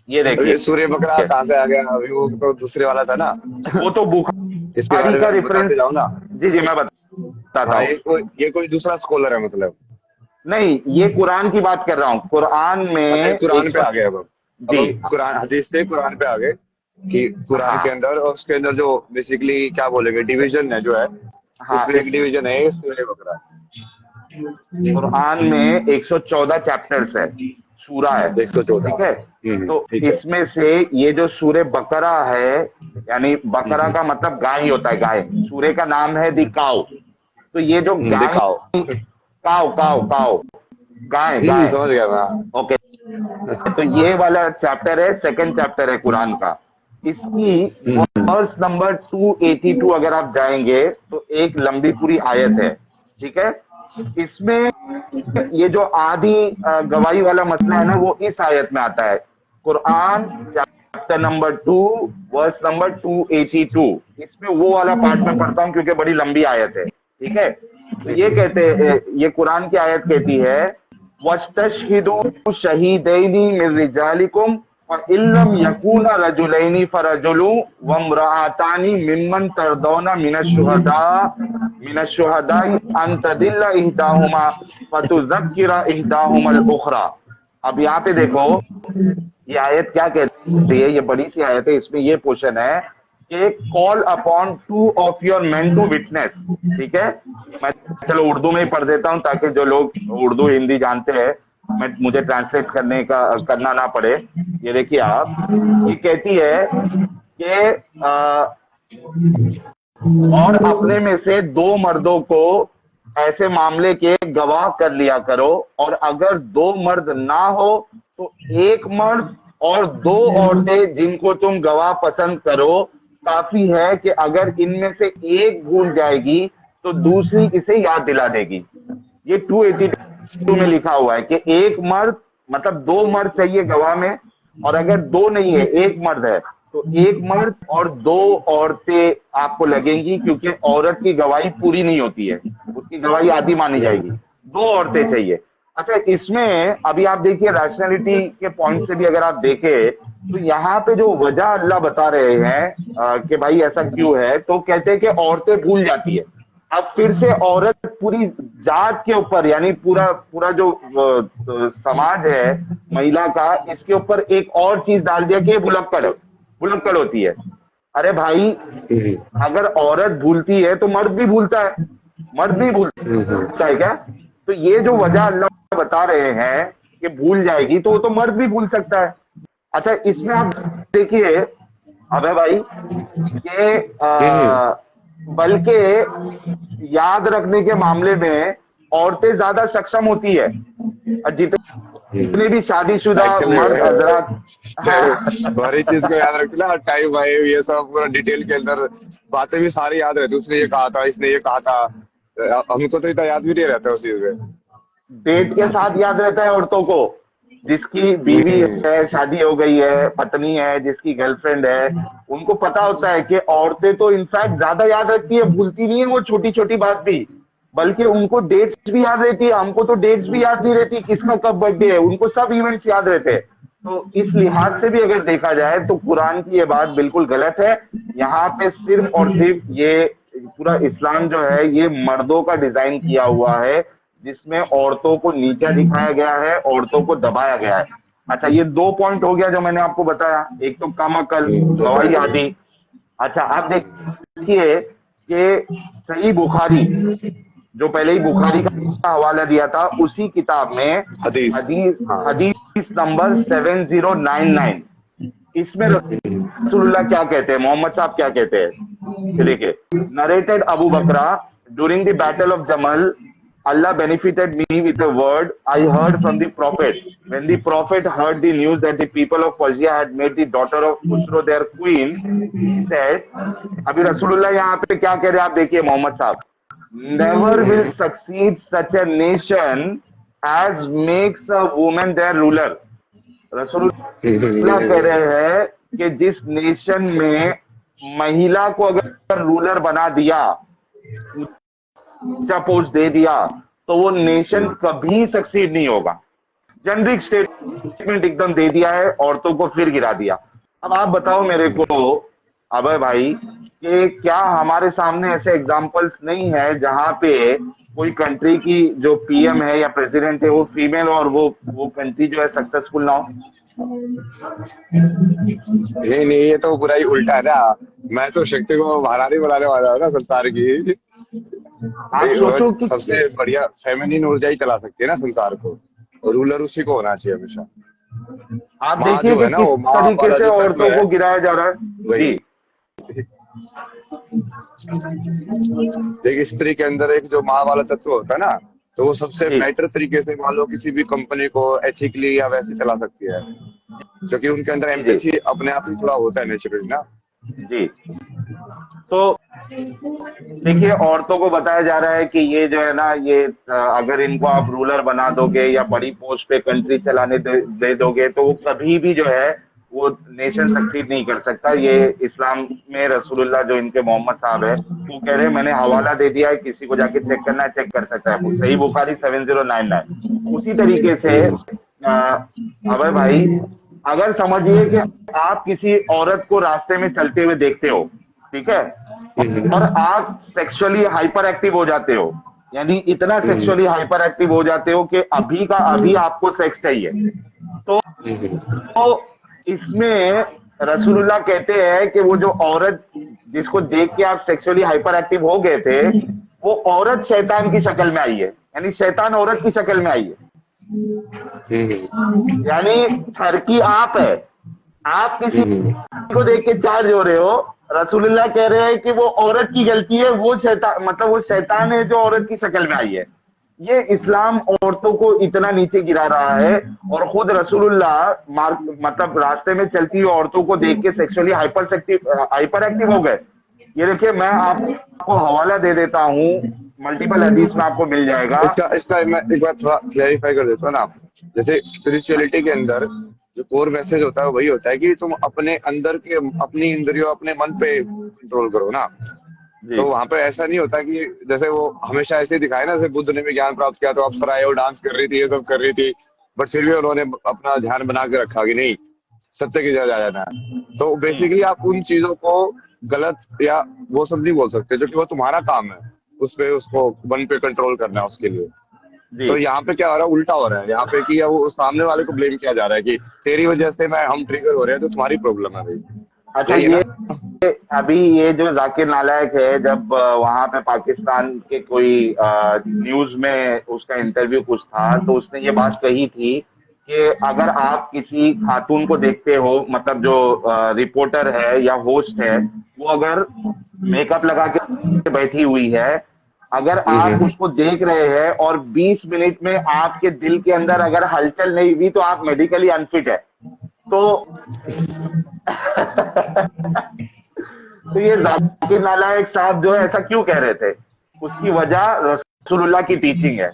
ये देखिए सूर्य बकरा कहाँ से आ गया? अभी वो तो दूसरे वाला था ना। वो तो इसके बारे बुखारी का में बताते रेफरेंस। जाओ ना। जी जी मैं बताता हाँ, हूँ। ये कोई दूसरा स्कॉलर है मतलब? नहीं, ये कुरान की बात कर रहा हूँ। कुरान अच्छा, में कुरान पे आ गए अब जी हम कुरान हदीस से कुरान पे आ गए कि कुरान के हाँ अंदर, और उसके अंदर जो बेसिकली क्या बोलेंगे डिवीजन है जो है, हाँ। उसमें एक डिवीजन है सूर्य बकरा। कुरान में 114 चैप्टर्स है, सूरा है, 114। ठीक है। तो ठीक है। इसमें से ये जो सूर्य बकरा है, यानी बकरा का मतलब गाय ही होता है, गाय। सूर्य का नाम है दी काव। तो ये जो गाय, दिखाओ। काव काव काव, गाय गाय, समझ गया मैं। ओके। तो ये वाला चैप्टर है, सेकंड चैप्टर है कुरान का। इसकी वर्स नंबर 282 अगर आप जाएंगे तो एक लंबी पूरी आयत है, ठीक है। इसमें ये जो आधी गवाही वाला मसला है ना, वो इस आयत में आता है। Quran chapter number 2 verse number 282। इसमें वो वाला पार्ट में पढ़ता हूं क्योंकि बड़ी लंबी आयत है, ठीक है। तो ये कहते, ये कुरान की आयत कहती है वस्तशहिदू शहीदैनी मिन रिजालिकुम व इल्लम यकूना रजुलैनी फरजुलु वम्रअतानी मिम्मन तरदौना मिनश-शुहदा अन तदिल्ला इहदाहुमा फतुज़क्किरा इहदाहुमल उखरा। अब यहाँ पे देखो ये आयत क्या कहती है, ये बड़ी सी आयत है। इसमें ये पोर्शन है कि call upon 2 of your men to witness, ठीक है। मैं चलो उर्दू में ही पढ़ देता हूं ताकि जो लोग उर्दू हिंदी जानते हैं मुझे ट्रांसलेट करना ना पड़े। ये देखिए आप, ये कहती है कि और अपने में से 2 मर्दों को ऐसे मामले के गवाह कर लिया करो, और अगर 2 मर्द ना हो तो 1 मर्द और 2 औरतें जिनको तुम गवाह पसंद करो काफी है कि अगर इनमें से एक भूल जाएगी तो दूसरी इसे याद दिला देगी। ये 282 में लिखा हुआ है कि 1 मर्द मतलब 2 मर्द चाहिए गवाह में, और अगर 2 नहीं है 1 मर्द है تو ایک مرد اور دو عورتیں آپ کو لگیں گی، کیونکہ عورت کی گواہی پوری نہیں ہوتی ہے، اس کی گواہی آدھی مانی جائے گی، دو عورتیں چاہیے۔ اچھا اس میں ابھی آپ دیکھیے ریشنلٹی کے پوائنٹ سے بھی اگر آپ دیکھیں تو یہاں پہ جو وجہ اللہ بتا رہے ہیں کہ بھائی ایسا کیوں ہے، تو کہتے ہیں کہ عورتیں بھول جاتی ہے۔ اب پھر سے عورت پوری ذات کے اوپر، یعنی پورا پورا جو سماج ہے مہیلا کا، اس کے اوپر ایک اور چیز ڈال دیا کہ یہ بھلکڑ ہوتی ہے۔ ارے بھائی اگر عورت بھولتی ہے تو مرد بھی بھولتا ہے، مرد بھی بھولتا ہے کیا؟ تو یہ جو وجہ اللہ بتا رہے ہیں کہ بھول جائے گی، تو وہ تو مرد بھی بھول سکتا ہے۔ اچھا اس میں آپ دیکھیے ابے بھائی کہ بلکہ یاد رکھنے کے معاملے میں عورتیں زیادہ سکشم ہوتی ہے، اور جتنے بھی شادی شدہ ایکچولی مرد حضرات بڑی چیز کو یاد رکھتے نا، ٹائم وائم یہ سب پورا ڈیٹیل کے اندر باتیں بھی ساری یاد رہتی، اس نے یہ کہا تھا، اس نے یہ کہا تھا، ہم کو تو اتنا یاد بھی نہیں رہتا اس چیز میں۔ ڈیٹ کے ساتھ یاد رہتا ہے عورتوں کو، جس کی بیوی ہے، شادی ہو گئی ہے، پتنی ہے، جس کی گرل فرینڈ ہے، ان کو پتا ہوتا ہے کہ عورتیں تو انفیکٹ زیادہ یاد رکھتی ہے، بھولتی نہیں ہے وہ چھوٹی چھوٹی بات بھی، بلکہ ان کو ڈیٹس بھی یاد رہتی ہے۔ ہم کو تو ڈیٹس بھی یاد نہیں رہتی، کس کا کب برتھ ڈے ہے، ان کو سب ایونٹس یاد رہتے ہیں۔ تو اس لحاظ سے بھی اگر دیکھا جائے تو قرآن کی یہ بات بالکل غلط ہے۔ یہاں پہ صرف اور صرف یہ پورا اسلام جو ہے یہ مردوں کا ڈیزائن کیا ہوا ہے، جس میں عورتوں کو نیچا دکھایا گیا ہے، عورتوں کو دبایا گیا ہے۔ اچھا یہ دو پوائنٹ ہو گیا جو میں نے آپ کو بتایا، ایک تو کم عقل، گواہی آدھی۔ اچھا آپ دیکھیے کہ صحیح بخاری، جو پہلے ہی بخاری کا حوالہ دیا تھا، اسی کتاب میں حدیث، حدیث ہاں۔ حدیث نمبر 7099، اس میں رسول اللہ کیا کہتے ہیں، محمد صاحب کیا کہتے ہیں، دیکھیں نریٹڈ ابو بکرا ڈورنگ دی بیٹل آف جمل، Allah benefited me with a word I heard from the prophet. When the prophet heard the news that the people of Persia had made the daughter of Khusro their queen, he said, ابھی رسول اللہ یہاں پہ کیا کہہ رہے ہیں آپ دیکھیے محمد صاحب، never will succeed such a nation as makes a woman their ruler۔ رسول اللہ کہہ رہے ہیں کہ جس نیشن میں مہیلا کو اگر رولر بنا دیا، اونچا پوسٹ دے دیا، تو وہ نیشن کبھی سکسیڈ نہیں ہوگا۔ جنرک اسٹیٹمنٹ ایک دم دے دیا ہے، عورتوں کو پھر گرا دیا۔ اب آپ بتاؤ میرے کو ابے بھائی کہ کیا ہمارے سامنے ایسے ایگزامپلس نہیں ہے جہاں پہ کوئی کنٹری کی جو پی ایم ہے یا پریزیڈنٹ ہے وہ فیمیل ہو اور وہ کنٹری جو ہے سکسیسفل نہ ہو؟ نہیں یہ تو برا ہی الٹا ہے نا، میں تو شکتی کو مہارانی بنانے والا ہوں نا سنسار کی۔ آپ سوچو کہ سب سے بڑھیا فیمنین ارجا ہی چلا سکتی ہے نا سنسار کو، رولر اسی کو ہونا چاہیے ہمیشہ۔ آپ ماں دیکھیے جو کہ ہے نا، کس وہ ماں طریقے والا سے جو تتو عورتوں ہے کو گرایا جا رہا ہے۔ وہی جی دیکھ، استری کے اندر ایک جو ماں والا تتو ہوتا ہے نا، تو وہ سب سے جی بیٹر طریقے سے مان لو کسی بھی کمپنی کو ایتھیکلی یا ویسے چلا سکتی ہے، کیونکہ ان کے اندر جی ایمپیتھی اپنے آپ ہی تھوڑا ہوتا ہے نیچرلی نا۔ جی تو دیکھیے عورتوں کو بتایا جا رہا ہے کہ یہ جو ہے نا، یہ اگر ان کو آپ رولر بنا دو گے یا بڑی پوسٹ پہ کنٹری چلانے دے دو گے تو وہ کبھی بھی جو ہے وہ نیشن سکسیڈ نہیں کر سکتا۔ یہ اسلام میں رسول اللہ جو ان کے محمد صاحب ہے وہ کہہ رہے ہیں، میں نے حوالہ دے دیا ہے، کسی کو جا کے چیک کرنا ہے چیک کر سکتا ہے، صحیح بخاری 7099۔ اسی طریقے سے ابے بھائی اگر سمجھیے کہ آپ کسی عورت کو راستے میں چلتے ہوئے دیکھتے ہو، ٹھیک ہے، اور آپ سیکسولی ہائپر ایکٹیو ہو جاتے ہو، یعنی اتنا سیکسولی ہائپر ایکٹیو ہو جاتے ہو کہ ابھی کا ابھی آپ کو سیکس چاہیے، تو اس میں رسول اللہ کہتے ہیں کہ وہ جو عورت جس کو دیکھ کے آپ سیکسولی ہائپر ایکٹیو ہو گئے تھے، وہ عورت شیطان کی شکل میں آئی ہے، یعنی شیطان عورت کی شکل میں آئی ہے، یعنی ٹھرکی آپ ہے، آپ کسی کو دیکھ کے چارج ہو رہے ہو، رسول اللہ کہہ رہے ہیں کہ وہ عورت کی غلطی ہے، وہ شیطان مطلب وہ شیطان ہے جو عورت کی شکل میں آئی ہے۔ یہ اسلام عورتوں کو اتنا نیچے گرا رہا ہے، اور خود رسول اللہ مطلب راستے میں چلتی ہوئی عورتوں کو دیکھ کے سیکسولی ہائپر ایکٹیو ہو گئے۔ یہ دیکھیے میں آپ کو حوالہ دے دیتا ہوں، ملٹیپل حدیث میں آپ کو مل جائے گا۔ اس کا میں ایک بار تھوڑا کلیریفائی کر دیتا ہوں نا، جیسے اسپرچولیٹی کے اندر جو کور میسج ہوتا ہے وہی ہوتا ہے کہ تم اپنے اندر کے اپنی اندریوں اپنے من پہ کنٹرول کرو نا. جی تو وہاں پہ ایسا نہیں ہوتا کہ جیسے وہ ہمیشہ ایسے ہی دکھائے نا, جیسے بدھ نے بھی گیان پراپت کیا تو اپسرائے وہ ڈانس کر رہی تھی, یہ سب کر رہی تھی, بٹ پھر بھی انہوں نے اپنا دھیان بنا کے رکھا کہ نہیں ستیہ کی جگہ جا جانا ہے. تو بیسیکلی آپ ان چیزوں کو غلط یا وہ سب نہیں بول سکتے جو کہ وہ تمہارا کام ہے, اس پہ اس کو من پہ کنٹرول کرنا ہے اس کے لیے. جی. تو یہاں پہ کیا ہو رہا ہے, الٹا ہو رہا ہے یہاں پہ کہ وہ سامنے والے کو بلیم کیا جا رہا ہے کہ تیری وجہ سے ہم ٹریگر ہو رہے ہیں, تو تمہاری پرابلم ہے بھائی. اچھا یہی ہے یہ نا. ابھی یہ جو ذاکر نالائق ہے, جب وہاں پہ پاکستان کے کوئی نیوز میں اس کا انٹرویو کچھ تھا, تو اس نے یہ بات کہی تھی کہ اگر آپ کسی خاتون کو دیکھتے ہو, مطلب جو رپورٹر ہے یا ہوسٹ ہے, وہ اگر میک اپ لگا کے بیٹھی ہوئی ہے, اگر آپ اس کو دیکھ رہے ہیں اور 20 منٹ میں آپ کے دل کے اندر اگر ہلچل نہیں ہوئی تو آپ میڈیکلی انفٹ ہے. تو تو یہ ذاکر نالائق صاحب جو ہے ایسا کیوں کہہ رہے تھے؟ اس کی وجہ رسول اللہ کی ٹیچنگ ہے.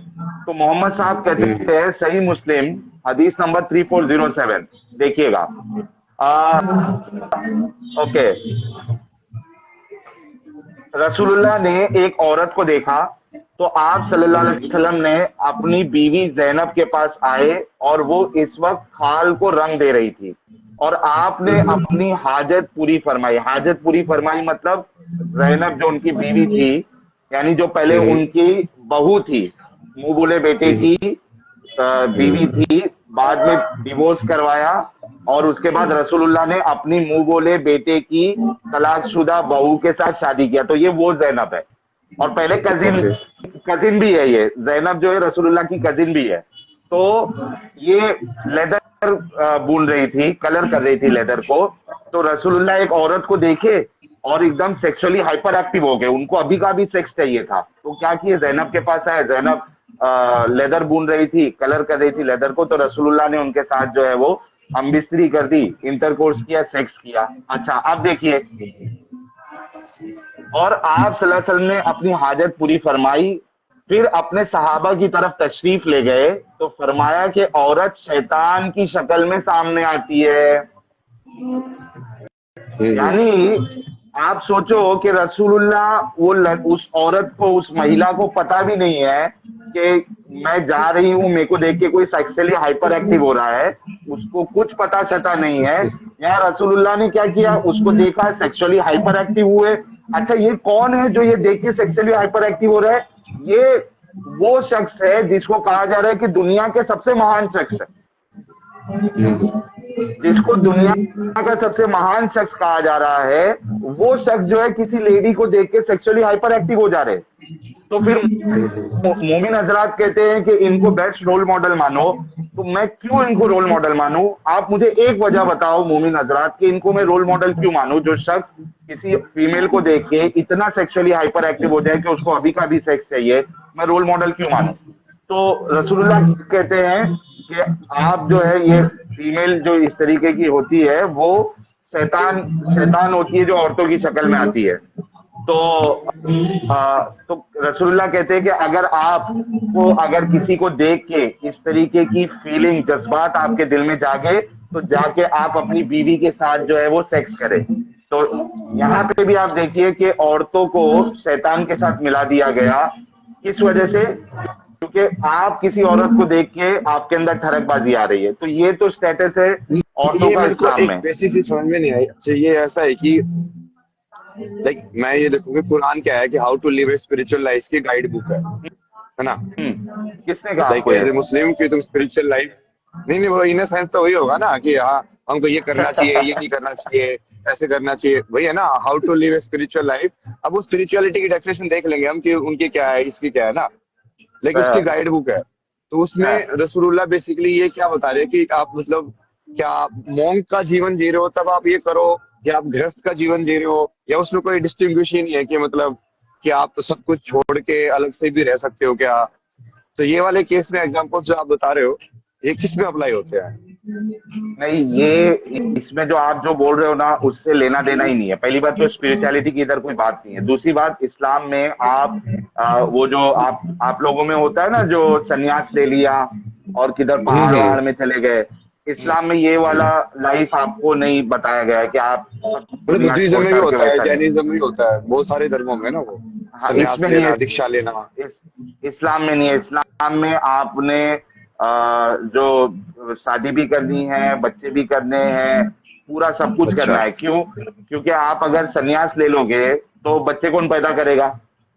تو محمد صاحب کہتے ہیں صحیح مسلم حدیث نمبر 3407, دیکھیے گا. اوکے, رسول اللہ نے ایک عورت کو دیکھا تو آپ صلی اللہ علیہ وسلم نے اپنی بیوی زینب کے پاس آئے, اور وہ اس وقت خال کو رنگ دے رہی تھی, اور آپ نے اپنی حاجت پوری فرمائی. حاجت پوری فرمائی مطلب زینب جو ان کی بیوی تھی, یعنی جو پہلے ان کی بہو تھی, منہ بولے بیٹے کی بیوی تھی, بعد میں ڈیورس کروایا, اور اس کے بعد رسول اللہ نے اپنی منہ بولے بیٹے کی طلاق شدہ بہو کے ساتھ شادی کیا. تو یہ وہ زینب ہے, اور پہلے کزن بھی ہے. یہ زینب جو ہے رسول اللہ کی کزن بھی ہے. تو یہ لیدر بون رہی تھی, کلر کر رہی تھی لیدر کو. تو رسول اللہ ایک عورت کو دیکھے اور ایک دم سیکسولی ہائپر ایکٹیو ہو گئے, ان کو ابھی کا بھی سیکس چاہیے تھا. تو کیا کیے, زینب کے پاس آئے. زینب لیدر بون رہی تھی, کلر کر رہی تھی لیدر کو, تو رسول اللہ نے ان کے ساتھ جو ہے وہ ہم بستری کر دی, انٹر کورس کیا, سیکس کیا. اچھا اب دیکھیے, اور آپ صلی اللہ علیہ وسلم نے اپنی حاجت پوری فرمائی, پھر اپنے صحابہ کی طرف تشریف لے گئے, تو فرمایا کہ عورت شیطان کی شکل میں سامنے آتی ہے. یعنی آپ سوچو کہ رسول اللہ وہ اس عورت کو, اس مہیلا کو پتا بھی نہیں ہے کہ میں جا رہی ہوں, میرے کو دیکھ کے کوئی سیکسلی ہائپر ایکٹیو ہو رہا ہے, اس کو کچھ پتا چتا نہیں ہے. یہاں رسول اللہ نے کیا کیا, اس کو دیکھا, سیکسولی ہائپر ایکٹیو ہوئے. اچھا یہ کون ہے جو یہ دیکھ کے سیکسولی ہائپر ایکٹیو ہو رہا ہے؟ یہ وہ شخص ہے جس کو کہا جا رہا ہے کہ دنیا کے سب سے مہان شخص ہے, جس کو دنیا کا سب سے مہان شخص کہا جا رہا ہے. وہ شخص جو ہے کسی لیڈی کو دیکھ کے سیکسولی ہائپر ایکٹیو ہو جا رہے. تو پھر مومن حضرات کہتے ہیں کہ ان کو بیسٹ رول ماڈل مانو. تو میں کیوں ان کو رول ماڈل مانوں؟ آپ مجھے ایک وجہ بتاؤ مومن حضرات کہ ان کو میں رول ماڈل کیوں مانوں. جو شخص کسی فیمیل کو دیکھ کے اتنا سیکسولی ہائپر ایکٹیو ہو جائے کہ اس کو ابھی کا بھی سیکس چاہیے, میں رول ماڈل کیوں مانوں؟ تو رسول اللہ کہتے ہیں کہ آپ جو ہے یہ فیمیل جو اس طریقے کی ہوتی ہے وہ شیطان ہوتی ہے جو عورتوں کی شکل میں آتی ہے. تو رسول اللہ کہتے ہیں کہ اگر کسی کو دیکھ کے اس طریقے کی فیلنگ, جذبات آپ کے دل میں جاگے, تو جا کے آپ اپنی بیوی کے ساتھ جو ہے وہ سیکس کریں. تو یہاں پہ بھی آپ دیکھیے کہ عورتوں کو شیطان کے ساتھ ملا دیا گیا. کس وجہ سے؟ کیونکہ آپ کسی عورت کو دیکھ کے آپ کے اندر ٹھڑک بازی آ رہی ہے. تو یہ تو اسٹیٹس ہے عورتوں یہ کا میرے کو اسلام ایک میں. بیسک چیز سمجھ میں نہیں آئی. اچھا یہ ایسا ہے کہ لائک میں یہ دیکھوں کہ قرآن کیا ہے کہ how to live a spiritual life کی گائیڈ بک ہے نا. کس نے کہا آپ لائک کو یہ؟ ایز اے مسلم کہ تم اسپرچل لائف نہیں وہ ان سینس تو وہی ہوگا نا کہ ہاں ہم کو یہ کرنا چاہیے, یہ نہیں کرنا چاہیے, ایسے کرنا چاہیے, وہی ہے نا how to live a spiritual life. اب وہ اسپرچولیٹی کی ڈیفینیشن دیکھ لیں گے ہم کہ ان کی کیا ہے, اس کی کیا ہے نا, لیکن اس کی گائیڈ بک ہے. تو اس میں رسول اللہ بیسیکلی یہ کیا بتا رہے کہ آپ مطلب کیا آپ مونک کا جیون جی رہے ہو تب آپ یہ کرو, یا آپ گرہست کا جیون جی رہے ہو, یا اس میں کوئی ڈسٹنگوش ہی نہیں ہے کہ مطلب کہ آپ تو سب کچھ چھوڑ کے الگ سے بھی رہ سکتے ہو کیا. تو یہ والے کیس میں ایگزامپل جو آپ بتا رہے ہو یہ کس میں اپلائی ہوتے ہیں؟ نہیں, یہ اس میں جو آپ جو بول رہے ہو نا اس سے لینا دینا ہی نہیں ہے. پہلی بات تو اسپرچولیٹی کی ادھر کوئی بات نہیں ہے. دوسری بات, اسلام میں آپ وہ جو آپ لوگوں میں ہوتا ہے نا جو سنیاس لے لیا اور کدھر پہاڑ وہاڑ میں چلے گئے, اسلام میں یہ والا لائف آپ کو نہیں بتایا گیا ہے کہ آپ دنیا بدھزم چھوڑ میں بھی کر کے ہوتا ہے, ویسا نہیں. جینزم میں بھی ہوتا ہے, بہت سارے دھرموں میں نا وہ ہاں اس سنیاس میں نہیں لینا, ہے, دیکشا لینا. اسلام میں نہیں ہے. اسلام میں آپ نے جو شادی بھی کرنی ہے, بچے بھی کرنے ہیں, پورا سب کچھ اچھا. کرنا ہے. کیوں؟ کیونکہ آپ اگر سنیاس لے لو گے تو بچے کون پیدا کرے گا,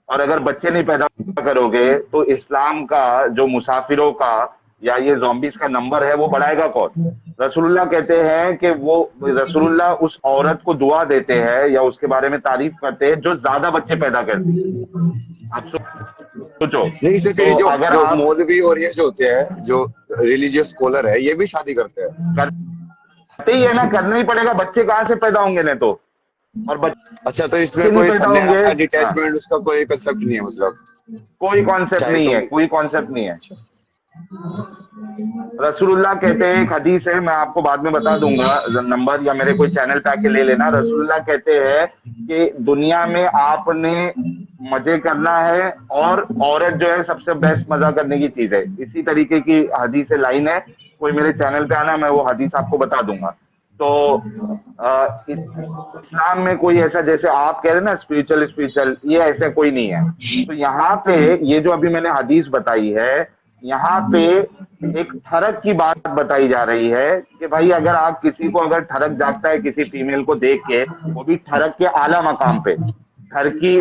اور اگر بچے نہیں پیدا کرو گے تو اسلام کا جو مسافروں کا یا یہ زومبیز کا نمبر ہے وہ بڑھائے گا کون؟ رسول اللہ کہتے ہیں کہ وہ رسول اللہ اس عورت کو دعا دیتے ہیں یا اس کے بارے میں تعریف کرتے ہیں جو زیادہ بچے پیدا کرتی ہے. آپ سوچو. نہیں, صرف تو یہ جو اگر جو آپ مولوی اور یہ جو ہوتے ہیں, جو ریلیجیس اسکالر ہے, یہ بھی شادی کرتے ہیں. کرتے ہی ہے نا, کرنا ہی پڑے گا, بچے کہاں سے پیدا ہوں گے نہیں تو, اور اچھا, تو اس میں بچے نہیں کوئی پیدا ہوں سنیاس گے. کا ہاں, ڈیٹیچمنٹ, اس کا کوئی کنسپٹ نہیں ہے مطلب, کوئی کانسیپٹ چاہے نہیں ہے, تم. کوئی کانسیپٹ نہیں ہے. رسول اللہ کہتے ہیں, ایک حدیث ہے, میں آپ کو بعد میں بتا دوں گا نمبر, یا میرے کوئی چینل پہ آ کے لے لینا. رسول اللہ کہتے ہیں کہ دنیا میں آپ نے مزے کرنا ہے, اور عورت جو ہے سب سے بیسٹ مزہ کرنے کی چیز ہے. اسی طریقے کی حدیث لائن ہے, کوئی میرے چینل پہ آنا, میں وہ حدیث آپ کو بتا دوں گا. تو اسلام میں کوئی ایسا, جیسے آپ کہہ رہے ہیں نا اسپرچل, یہ ایسا کوئی نہیں ہے. تو یہاں پہ یہ جو ابھی میں نے حدیث بتائی ہے, یہاں پہ ایک ٹھڑک کی بات بتائی جا رہی ہے کہ بھائی اگر آپ کسی کو اگر ٹھڑک جاگتا ہے کسی فیمیل کو دیکھ کے, وہ بھی ٹھڑک کے اعلیٰ مقام پہ, ٹھرکی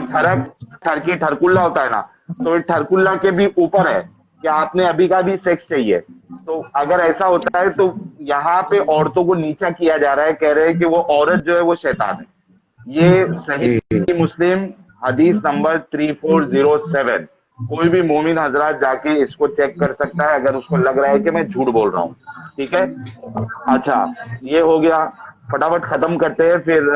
ٹھرکلہ ہوتا ہے نا, تو یہ ٹھرکلہ کے بھی اوپر ہے کہ آپ نے ابھی کا بھی سیکس چاہیے. تو اگر ایسا ہوتا ہے تو یہاں پہ عورتوں کو نیچا کیا جا رہا ہے, کہہ رہے ہیں کہ وہ عورت جو ہے وہ شیطان ہے. یہ صحیح مسلم حدیث نمبر 3407, کوئی بھی مومن حضرات جا کے اس کو چیک کر سکتا ہے اگر اس کو لگ رہا ہے کہ میں جھوٹ بول رہا ہوں. ٹھیک ہے, اچھا یہ ہو گیا. فٹافٹ ختم کرتے ہیں, پھر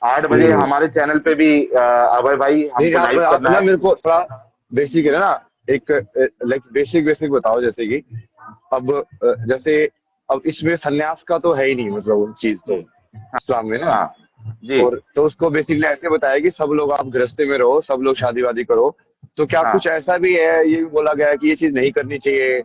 8 بجے ہمارے چینل پہ بھی ابے بھائی ہم نہیں, کو لائیو آپ کرنا نا ہے. میرے کو تھوڑا بیسک ہے نا, ایک لائک بیسک بتاؤ, جیسے کہ اب جیسے اب اس میں سنیاس کا تو ہے ہی نہیں مطلب چیز تو اسلام میں نا, ہاں جی, اور تو اس کو بیسکلی ایسے بتایا کہ سب لوگ آپ گرستے میں رہو, سب لوگ شادی وادی کرو. تو کیا ہاں کچھ ایسا بھی ہے, یہ بھی بولا گیا ہے کہ یہ چیز نہیں کرنی چاہیے,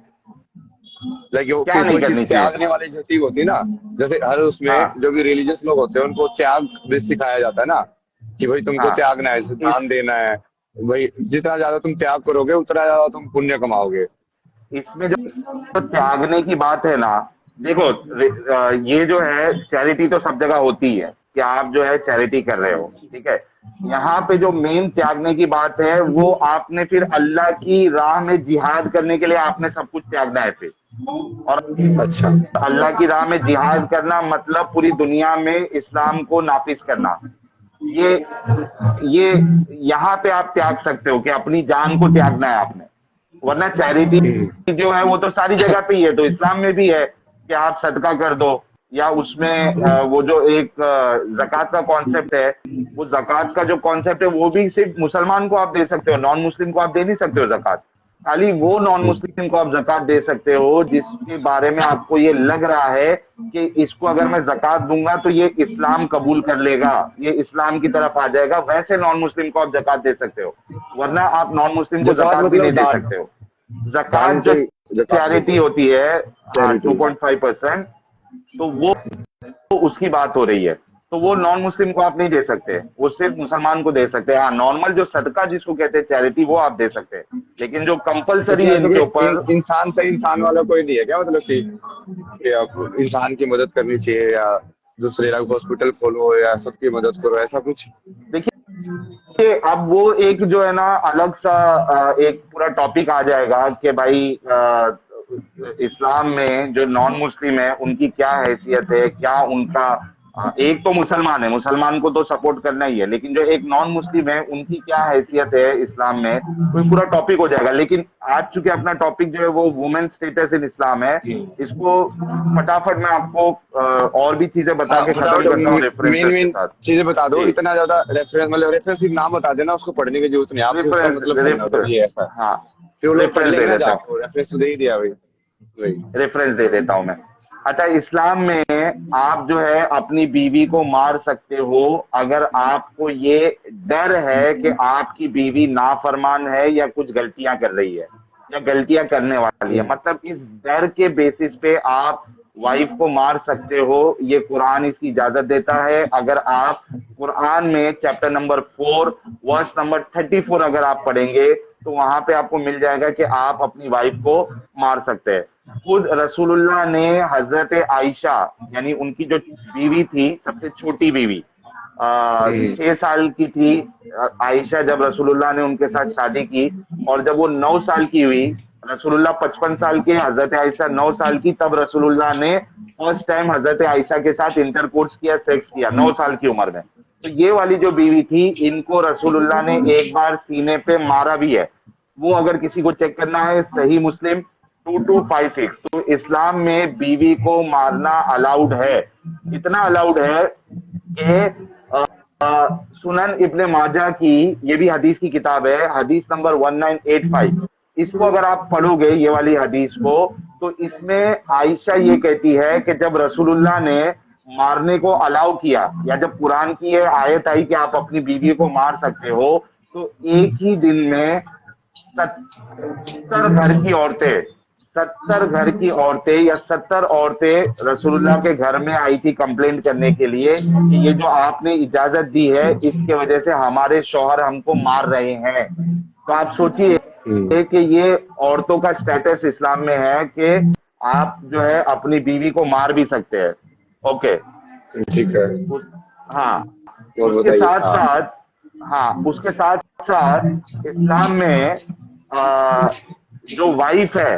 لائک کیا نہیں کوئی چیز کرنی چاہیے. تیاگنے والی جو چیز ہوتی ہے نا, جیسے ہر اس میں ہاں جو بھی ریلیجیس لوگ ہوتے ہیں ان کو تیاگ بھی سکھایا جاتا ہے نا, کہ بھائی تم کو ہاں تیاگنا ہے, اس دان دینا ہے. بھائی جتنا زیادہ تم تیاگ کرو گے اتنا زیادہ تم پنیہ کماؤ گے. اس میں جو تیاگنے کی بات ہے نا, دیکھو یہ جو ہے چیریٹی تو سب جگہ ہوتی ہے کہ آپ جو ہے چیریٹی کر رہے ہو, ٹھیک ہے. یہاں پہ جو مین تیاگنے کی بات ہے وہ آپ نے پھر اللہ کی راہ میں جہاد کرنے کے لیے آپ نے سب کچھ تیاگنا ہے پھر. اور اچھا. اللہ کی راہ میں جہاد کرنا مطلب پوری دنیا میں اسلام کو نافذ کرنا. یہ یہ یہاں پہ آپ تیاگ سکتے ہو کہ اپنی جان کو تیاگنا ہے آپ نے, ورنہ چیریٹی جو ہے وہ تو ساری جگہ پہ ہی ہے. تو اسلام میں بھی ہے کہ آپ صدقہ کر دو, یا اس میں وہ جو ایک زکوٰۃ کا کانسیپٹ ہے, وہ زکوٰۃ کا جو کانسیپٹ ہے وہ بھی صرف مسلمان کو آپ دے سکتے ہو, نان مسلم کو آپ دے نہیں سکتے ہو زکوٰۃ. خالی وہ نان مسلم کو آپ زکوٰۃ دے سکتے ہو جس کے بارے میں آپ کو یہ لگ رہا ہے کہ اس کو اگر میں زکوٰۃ دوں گا تو یہ اسلام قبول کر لے گا, یہ اسلام کی طرف آ جائے گا. ویسے نان مسلم کو آپ زکوٰۃ دے سکتے ہو, ورنہ آپ نان مسلم کو زکوٰۃ زکوٰۃ بھی نہیں مطلب دے دان, سکتے ہو. زکوٰۃ دان جو کو زکوٰۃ بولتے چیریٹی ہیں, ہوتی ہے, ہاں چیریٹی. 2.5%, تو وہ اس کی بات ہو رہی ہے. تو وہ نان مسلم کو آپ نہیں دے سکتے, وہ صرف مسلمان کو دے سکتے ہیں. ہاں نارمل جو صدقہ جس کو کہتے ہیں چیریٹی وہ آپ دے سکتے ہیں, لیکن جو اس کمپلسری میں ہے ان کے اوپر, انسان سے انسان والا کوئی نہیں ہے کیا, مطلب کہ اب انسان کی مدد کرنی چاہیے, یا دوسرے ہاسپٹل کھولو یا سب کی مدد کرو, ایسا کچھ؟ دیکھیے اب وہ ایک جو ہے نا الگ سا ایک پورا ٹاپک آ جائے گا کہ بھائی اسلام میں جو نان مسلم ہے ان کی کیا حیثیت ہے, کیا ان کا, ایک تو مسلمان ہے, مسلمان کو تو سپورٹ کرنا ہی ہے, لیکن جو ایک نان مسلم ہے ان کی کیا حیثیت ہے اسلام میں, تو یہ پورا ٹاپک ہو جائے گا. لیکن آج چونکہ اپنا ٹاپک جو ہے وہ وومن اسٹیٹس ان اسلام ہے, اس کو فٹافٹ میں آپ کو اور بھی چیزیں بتا ہاں, کے ختم کرتا ہوں مین ریفرنسز کے مین ساتھ. چیزیں بتا دو, جی, اتنا زیادہ ریفرنس, مطلب ریفرنس نام بتا دینا, اس کو پڑھنے کی ضرورت نہیں, آپ سے اس کا مطلب سمجھنا تو یہ ایسا ہے, ہاں پھر وہ لوگ پڑھ ریفرنس لیں دے گے نا, دیتا جا ہوں, کے ریفرنس تو دے ہی دیا بھائی. ریفرنس دے دیتا ہوں میں. اچھا, اسلام میں آپ جو ہے اپنی بیوی کو مار سکتے ہو اگر آپ کو یہ ڈر ہے کہ آپ کی بیوی نافرمان ہے یا کچھ غلطیاں کر رہی ہے یا غلطیاں کرنے والی ہے. مطلب اس ڈر کے بیسس پہ آپ वाइफ को मार सकते हो, ये कुरान इसकी इजाजत देता है। अगर आप कुरान में चैप्टर नंबर 4 वर्स नंबर 34 अगर आप पढ़ेंगे तो वहां पे आपको मिल जाएगा कि आप अपनी वाइफ को मार सकते हैं। खुद रसूलुल्लाह ने हजरत आयशा यानी उनकी जो बीवी थी, सबसे छोटी बीवी 6 साल की थी आयशा जब रसूलुल्लाह ने उनके साथ शादी की, और जब वो 9 साल की हुई, रसूलुल्लाह 55 साल के, हजरत आयशा 9 साल की, तब रसूलुल्लाह ने फर्स्ट टाइम हजरत आयशा के साथ इंटरकोर्स किया, सेक्स किया 9 साल की उम्र में। तो ये वाली जो बीवी थी, इनको रसूलुल्लाह ने एक बार सीने पे मारा भी है। वो अगर किसी को चेक करना है, सही मुस्लिम 2256। तो इस्लाम में बीवी को मारना अलाउड है, इतना अलाउड है कि सुनन इब्ने माजा की, ये भी हदीस की किताब है, हदीस नंबर 1985, इसको अगर आप पढ़ोगे ये वाली हदीस को, तो इसमें आयशा ये कहती है कि जब रसूलुल्लाह ने मारने को अलाउ किया, या जब कुरान की ये आयत आई कि आप अपनी बीवी को मार सकते हो, तो एक ही दिन में 70 घर की औरतें, 70 घर की औरतें या 70 औरतें रसूलुल्लाह के घर में आई थी कंप्लेंट करने के लिए कि ये जो आपने इजाजत दी है, इसके वजह से हमारे शौहर हमको मार रहे हैं। तो आप सोचिए कि ये औरतों का स्टेटस इस्लाम में है कि आप जो है अपनी बीवी को मार भी सकते हैं। ओके, ठीक है। हाँ, और उसके बताइए। साथ हाँ। साथ, हाँ, उसके साथ साथ इस्लाम में जो वाइफ है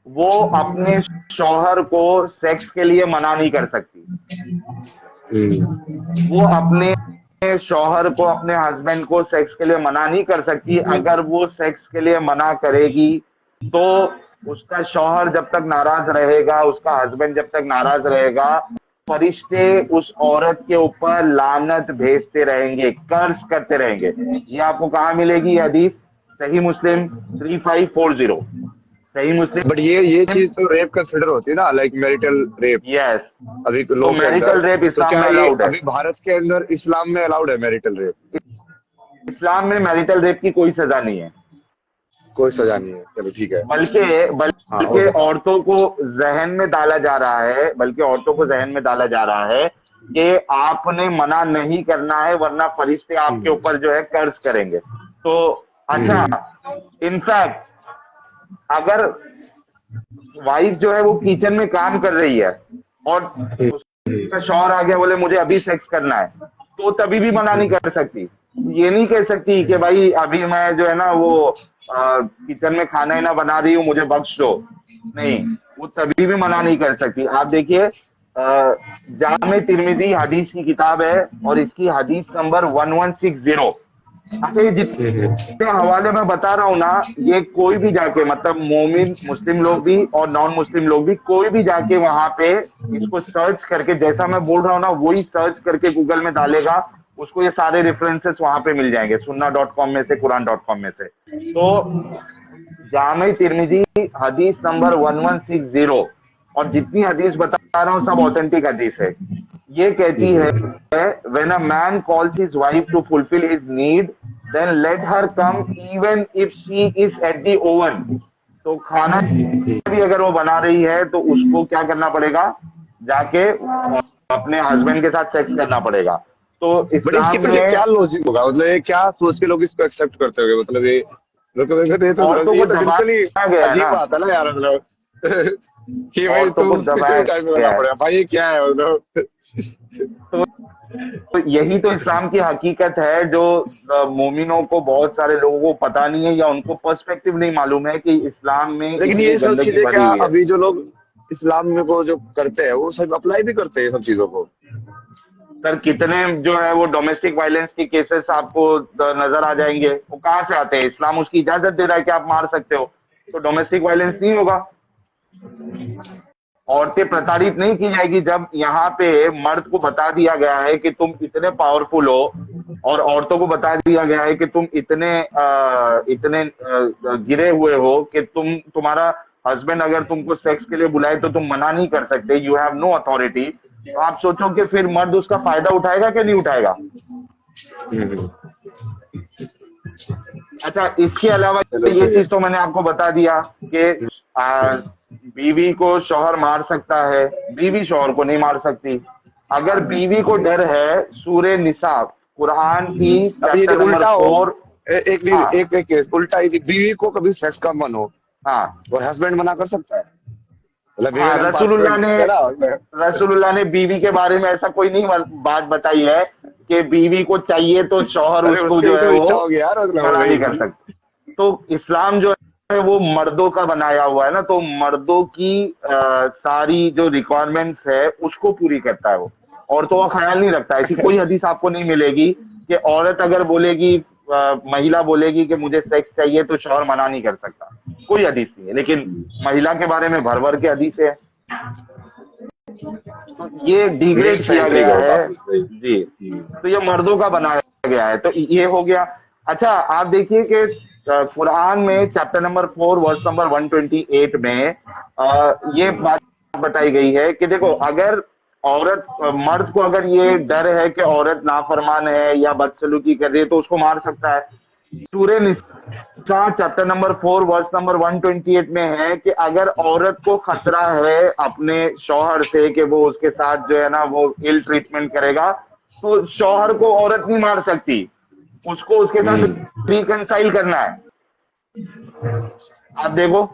वो अपने शौहर को सेक्स के लिए मना नहीं कर सकती। वो अपने शौहर को, अपने हस्बैंड को सेक्स के लिए मना नहीं कर सकती। अगर वो सेक्स के लिए मना करेगी तो उसका शौहर जब तक नाराज रहेगा, उसका हस्बैंड जब तक नाराज रहेगा, फरिश्ते उस औरत के ऊपर लानत भेजते रहेंगे, कर्ज करते रहेंगे। ये आपको कहाँ मिलेगी हदीस? सही मुस्लिम 3540, सही मुस्लिम। बट ये चीज तो रेप कंसिडर होती है ना, लाइक मैरिटल रेप। यस, अभी तो लॉ के मैरिटल अंदर रेप तो इस्लाम क्या में ये अलाउड है? अभी भारत के अंदर इस्लाम में अलाउड है मैरिटल रेप? इस्लाम में मैरिटल रेप की कोई सजा नहीं है, कोई सजा नहीं है। चलो ठीक है। हाँ, और बल्कि बताओ। औरतों को जहन में डाला जा रहा है, बल्कि औरतों को जहन में डाला जा रहा है कि आपने मना नहीं करना है, वरना फरिश्ते आपके ऊपर जो है कर्ज करेंगे। तो अच्छा, इनफैक्ट अगर वाइफ जो है वो किचन में काम कर रही है और उसका शौहर आ गया, बोले मुझे अभी सेक्स करना है, तो तभी भी मना नहीं कर सकती। ये नहीं कह सकती कि भाई अभी मैं जो है ना वो किचन में खाना ही ना बना रही हूँ, मुझे बख्श दो। नहीं, वो तभी भी मना नहीं कर सकती। आप देखिए, जामे तिर्मिजी हदीस की किताब है और इसकी हदीस नंबर 1160। ये जितने हवाले में बता रहा हूं ना, ये कोई भी जाके, मतलब मोमिन मुस्लिम लोग भी और नॉन मुस्लिम लोग भी, कोई भी जाके वहां पे इसको सर्च करके, जैसा मैं बोल रहा हूं ना वही सर्च करके गूगल में डालेगा, उसको ये सारे रेफरेंसेस वहां पे मिल जाएंगे, sunna.com में से, quran.com में से। तो जामे तिर्मिजी हदीस नंबर 1160, और जितनी हदीस बता रहा हूँ सब ऑथेंटिक हदीस है। ये कहती है, when a man calls his wife to fulfill his need, then let her come even if she is at the oven। तो खाना भी अगर वो बना रही है तो उसको क्या करना पड़ेगा? जाके अपने हस्बैंड के साथ सेक्स करना पड़ेगा। तो बट इसके इस्लाम पीछे में क्या लॉजिक होगा? मतलब ये क्या सोच के लोग इसको एक्सेप्ट करते होंगे? मतलब ये औरतों ये को तो बिल्कुल ही दबाया गया है अजीब ना, बात है ना यार। मतलब कि भाई औरतों को तुम दबाया किसी टाइम में करना गया है। पड़ेगा भाई, ये क्या है? मतलब तो तो यही तो इस्लाम की हकीकत है, जो मोमिनों को, बहुत सारे लोगों को पता नहीं है, या उनको पर्सपेक्टिव नहीं मालूम है कि इस्लाम में लेकिन इतनी ये सब गंदगी चीजें भरी क्या हुई है। अभी जो लोग इस्लाम में को जो करते हैं वो सब अप्लाई भी करते हैं सब चीजों को? सर, कितने जो है वो डोमेस्टिक वायलेंस के केसेस आपको नजर आ जाएंगे। वो कहाँ से आते हैं? इस्लाम उसकी इजाजत दे रहा है कि आप मार सकते हो, तो डोमेस्टिक वायलेंस नहीं होगा। औरतें प्रताड़ित नहीं की जाएगी। जब यहाँ पे मर्द को बता दिया गया है कि तुम इतने पावरफुल हो, और औरतों को बता दिया गया है कि तुम इतने गिरे हुए हो कि तुम्हारा हस्बैंड अगर तुमको सेक्स के लिए बुलाए तो तुम मना नहीं कर सकते, यू हैव नो अथॉरिटी। तो आप सोचो कि फिर मर्द उसका फायदा उठाएगा कि नहीं उठाएगा? अच्छा, इसके अलावा चलो ये सही है। चीज तो मैंने आपको बता दिया कि बीवी को शौहर मार सकता है, बीवी शौहर को नहीं मार सकती। अगर बीवी को डर है, सूरे निसा कुरान की अब ये चैप्टर नंबर उल्टा हो, 4। हाँ एक एक केस उल्टा है कि बीवी को कभी सेक्स का मन हो हाँ और हस्बैंड मना कर सकता है, मतलब हाँ, विवेकानंद पार्ट में है ना। रसूलुल्लाह ने बीवी के बारे में ऐसा कोई नहीं बात बताई है कि बीवी को चाहिए तो शौहर अरे उसको उसकी जो भी है तो इच्छा वो होगी यार, मतलब मना वही। नहीं कर सकता। तो इस्लाम जो है वो मर्दों का बनाया हुआ है ना, तो मर्दों की सारी जो रिक्वायरमेंट्स है उसको पूरी करता है वो, औरतों का ख्याल नहीं रखता। ऐसी कोई हदीस आपको नहीं मिलेगी कि औरत अगर बोलेगी, महिला बोलेगी कि मुझे सेक्स चाहिए तो शौहर मना नहीं कर सकता, कोई हदीस नहीं है। लेकिन महिला के बारे में भर भर के हदीस है। तो ये मेल डिग्रेड किया सेंट्रिक गया है वो है काफी, वही। जी। तो ये मर्दों का बनाया गया है, तो ये हो गया। अच्छा आप देखिए कि कुरान में चैप्टर नंबर 4 वर्स नंबर 128 में ये बात बताई गई है कि देखो, अगर औरत मर्द को अगर ये डर है कि औरत नाफरमान है या बदसलूकी कर रही है तो उसको मार सकता है। सूरह निसा चैप्टर नंबर 4 वर्स नंबर 128 में है कि अगर औरत को खतरा है अपने शौहर से कि वो उसके साथ जो है ना वो इल ट्रीटमेंट करेगा, तो शौहर को औरत नहीं मार सकती, उसको उसके साथ हम्म। रिकंसाइल करना है। आप देखो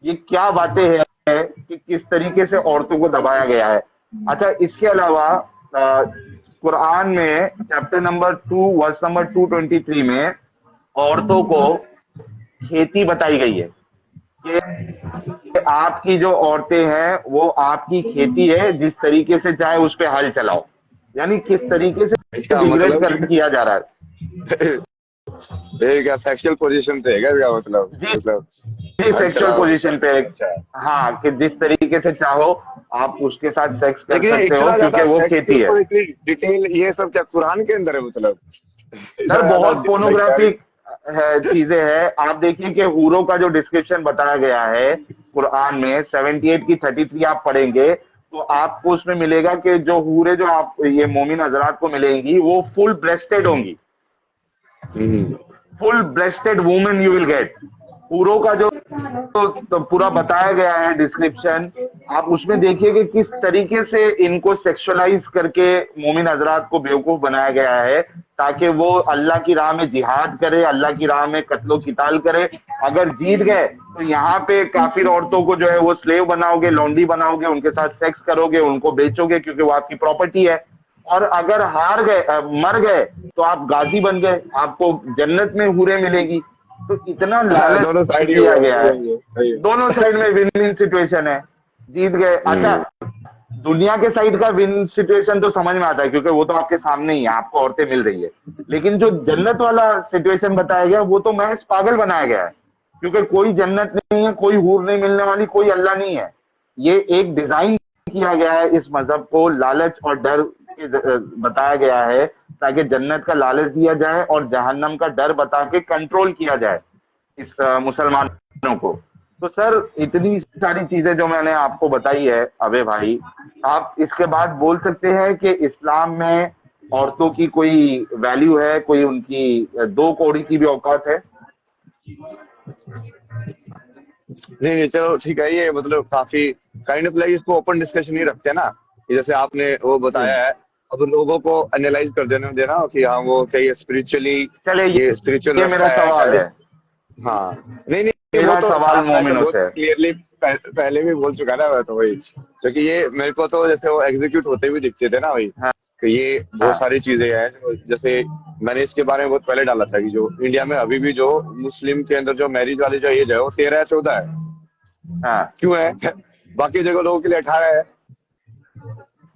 ये क्या बातें हैं कि किस तरीके से औरतों को दबाया गया है। अच्छा इसके अलावा कुरान में चैप्टर नंबर 2 वर्स नंबर 223 में औरतों को खेती बताई गई है कि आपकी जो औरतें हैं वो आपकी खेती है, जिस तरीके से चाहे उस पर हल चलाओ। यानी किस तरीके से इसका डिग्रेड मतलब कर किया जा रहा है। ये क्या सेक्सुअल पोजीशन से है क्या इसका मतलब, जी मतलब जी, हल सेक्सुअल चलाओ। पोजीशन पे। अच्छा, हाँ कि जिस तरीके से चाहो आप उसके साथ सेक्स कर लेकिन ये सकते हो इतना क्योंकि ज्यादा वो सेक्स के खेती है। ऊपर इतनी डिटेल, ये सब क्या कुरान के अंदर है, मतलब सर इतना ज्यादा बहुत लाइक क्या पोर्नोग्राफिक है चीजें हैं। आप देखिए कि हूरों का जो डिस्क्रिप्शन बताया गया है कुरान में 78 की 33 आप पढ़ेंगे तो आपको उसमें मिलेगा कि जो हूरे जो आप ये मोमिन हजरात को मिलेंगी वो फुल ब्रेस्टेड होंगी, full breasted women you will get. हूरों का जो तो पूरा बताया गया है डिस्क्रिप्शन, आप उसमें देखिए कि किस तरीके से इनको सेक्सुअलाइज करके मोमिन हजरात को बेवकूफ बनाया गया है ताकि वो अल्लाह की राह में जिहाद करे, अल्लाह की राह में कत्लो किताल करे। अगर जीत गए तो यहाँ पे काफिर औरतों को जो है वो स्लेव बनाओगे, लॉन्डी बनाओगे, उनके साथ सेक्स करोगे, उनको बेचोगे क्योंकि वो आपकी प्रॉपर्टी है। और अगर हार गए, मर गए तो आप गाजी बन गए, आपको जन्नत में हूरें मिलेगी। तो इतना है। लालच दोनों साइड ही किया हुआ गया है, वही है, वही है। दोनों साइड में विन विन सिचुएशन है, जीत गए। अच्छा दुनिया के साइड का विन सिचुएशन तो समझ में आता है क्योंकि वो तो आपके सामने ही है, आपको औरतें मिल रही है। लेकिन जो जन्नत वाला सिचुएशन बताया गया वो तो महज पागल बनाया गया है क्योंकि कोई जन्नत नहीं है, कोई हूर नहीं मिलने वाली, कोई अल्लाह नहीं है। ये एक डिजाइन किया गया है, इस मजहब को लालच और डर के बताया गया है ताकि जन्नत का लालच दिया जाए और जहन्नम का डर बता के कंट्रोल किया जाए इस मुसलमानों को। तो सर इतनी सारी चीजें जो मैंने आपको बताई है अबे भाई, आप इसके बाद बोल सकते हैं कि इस्लाम में औरतों की कोई वैल्यू है, कोई उनकी दो कौड़ी की भी औकात है। नहीं नहीं, चलो ठीक है, ये मतलब काफी काइंड ऑफ लाइक इसको ओपन डिस्कशन ही रखते हैं ना, कि जैसे आपने वो जी बताया है, अब लोगों को एनालाइज कर देना देना कि हाँ वो क्या स्पिरिचुअली, चले ये स्पिरिचुअल ये रास्ता मेरा है क्या सवाल है, हाँ। नहीं नहीं, वो मेरा तो सवाल साफ है, मोमिनों वो से तो है। क्लियरली पहले भी बोल चुका ना मैं तो वही, क्योंकि ये मेरे को तो जैसे वो एग्जीक्यूट होते हुए दिखते थे ना वही, हाँ कि ये बहुत हाँ सारी चीजें हैं जैसे मैंने इसके बारे में बहुत पहले डाला था कि जो इंडिया में अभी भी जो मुस्लिम के अंदर जो मैरिज वाली जो एज है वो 13 या 14 है। हाँ, क्यों है? बाकी जगह लोगों के लिए 18 है।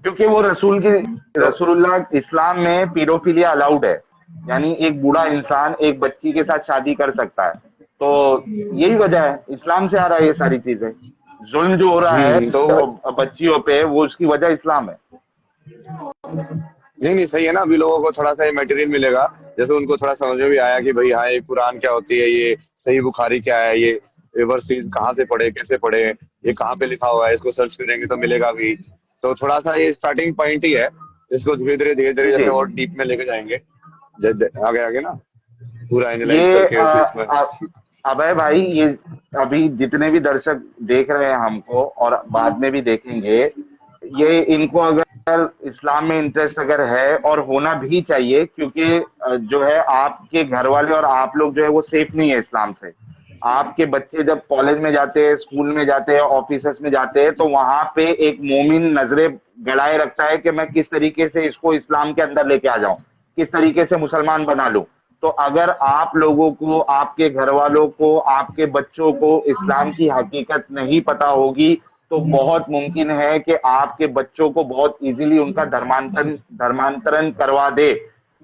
क्योंकि वो तो रसूलुल्लाह इस्लाम में पीडोफिलिया अलाउड है, यानी एक बूढ़ा इंसान एक बच्ची के साथ शादी कर सकता है। तो यही वजह है, इस्लाम से आ रहा है ये सारी चीजें। जुल्म जो हो रहा है तो बच्चियों पे वो उसकी वजह इस्लाम है। नहीं नहीं, सही है ना, अभी लोगों को थोड़ा सा मटेरियल मिलेगा, जैसे उनको थोड़ा समझ में भी आया कि भाई हाँ ये कुरान क्या होती है, ये सही बुखारी क्या है, ये वर्सेस कहाँ से पढ़े, कैसे पढ़े, ये कहाँ पे लिखा हुआ है, इसको सर्च करेंगे तो मिलेगा भी। तो थोड़ा सा ये स्टार्टिंग पॉइंट ही है, इसको धीरे धीरे जी जैसे जी, और डीप में लेके जाएंगे, आगे आगे ना पूरा एनालाइज ये करके इसमें। अभय भाई, ये अभी जितने भी दर्शक देख रहे हैं हमको और बाद में भी देखेंगे, ये इनको अगर इस्लाम में इंटरेस्ट अगर है, और होना भी चाहिए, क्योंकि जो है आपके घर वाले और आप लोग जो है वो सेफ नहीं है इस्लाम से। आपके बच्चे जब कॉलेज में जाते हैं, स्कूल में जाते हैं, ऑफिस में जाते हैं, तो वहां पे एक मोमिन नजरे गड़ाए रखता है कि मैं किस तरीके से इसको इस्लाम के अंदर लेके आ जाऊं, किस तरीके से मुसलमान बना लूं। तो अगर आप लोगों को, आपके घर वालों को, आपके बच्चों को इस्लाम की हकीकत नहीं पता होगी, तो बहुत मुमकिन है कि आपके बच्चों को बहुत इजीली उनका धर्मांतरण करवा दे।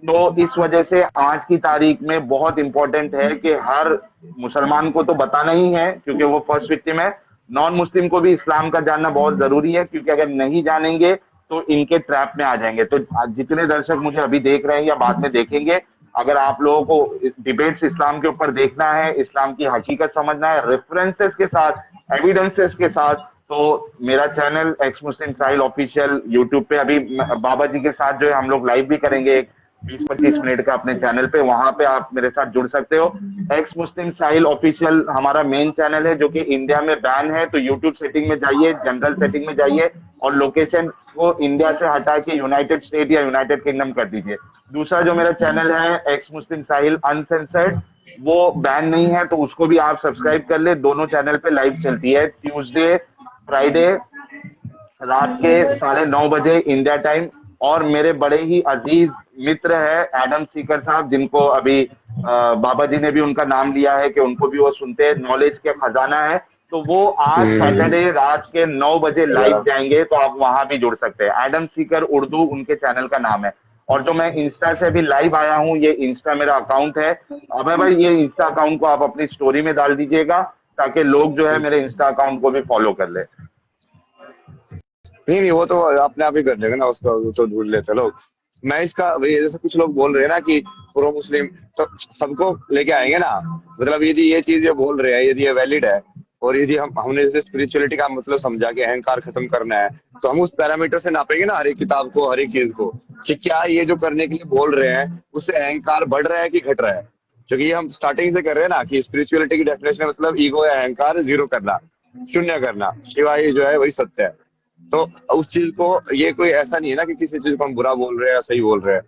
तो इस वजह से आज की तारीख में बहुत इंपॉर्टेंट है कि हर मुसलमान को तो बताना ही है, क्योंकि वो फर्स्ट विक्टिम है। नॉन मुस्लिम को भी इस्लाम का जानना बहुत जरूरी है, क्योंकि अगर नहीं जानेंगे तो इनके ट्रैप में आ जाएंगे। तो जितने दर्शक मुझे अभी देख रहे हैं या बाद में देखेंगे, अगर आप लोगों को डिबेट्स इस्लाम के ऊपर देखना है, इस्लाम की हकीकत समझना है रेफरेंसेस के साथ, एविडेंसेस के साथ, तो मेरा चैनल एक्स मुस्लिम साहिल ऑफिशियल यूट्यूब पे, अभी बाबा जी के साथ जो है हम लोग लाइव भी करेंगे 20-25 मिनट का अपने चैनल पे, वहां पे आप मेरे साथ जुड़ सकते हो। एक्स मुस्लिम साहिल ऑफिशियल हमारा मेन चैनल है, जो कि इंडिया में बैन है। तो यूट्यूब सेटिंग में जाइए, जनरल सेटिंग में जाइए, और लोकेशन को इंडिया से हटा के यूनाइटेड स्टेट या यूनाइटेड किंगडम कर दीजिए। दूसरा जो मेरा चैनल है एक्स मुस्लिम साहिल अनसेंसर्ड, वो बैन नहीं है, तो उसको भी आप सब्सक्राइब कर ले। दोनों चैनल पे लाइव चलती है, ट्यूसडे फ्राइडे रात के 9:30 बजे इंडिया टाइम। और मेरे बड़े ही अजीज मित्र है एडम सीकर साहब, जिनको अभी बाबा जी ने भी उनका नाम लिया है कि उनको भी वो सुनते हैं, नॉलेज के खजाना है। तो वो आज सैटरडे रात के 9 बजे लाइव जाएंगे, तो आप वहां भी जुड़ सकते हैं। एडम सीकर उर्दू उनके चैनल का नाम है। और जो मैं इंस्टा से भी लाइव आया हूँ, ये इंस्टा मेरा अकाउंट है। अबे भाई, ये इंस्टा अकाउंट को आप अपनी स्टोरी में डाल दीजिएगा, ताकि लोग जो है मेरे इंस्टा अकाउंट को भी फॉलो कर ले। नहीं नहीं, वो तो अपने आप ही कर लेगा ना, उसका वो तो ढूंढ लेते लोग। मैं इसका वही, जैसे कुछ लोग बोल रहे हैं ना कि प्रो मुस्लिम, तो सबको लेके आएंगे ना। मतलब यदि ये चीज ये बोल रहे हैं, यदि ये वैलिड है, और यदि हमने जैसे स्पिरिचुअलिटी का मतलब समझा कि अहंकार खत्म करना है, तो हम उस पैरामीटर से नापेंगे ना हर एक किताब को, हर एक चीज को, कि क्या ये जो करने के लिए बोल रहे हैं उससे अहंकार बढ़ रहा है कि घट रहा है। क्योंकि ये हम स्टार्टिंग से कर रहे हैं ना कि स्पिरिचुअलिटी की डेफिनेशन है मतलब ईगो या अहंकार जीरो करना, शून्य करना, शिवाय जो है वही सत्य है। तो उस चीज को, ये कोई ऐसा नहीं है ना कि किसी चीज को हम बुरा बोल रहे हैं या सही बोल रहे हैं।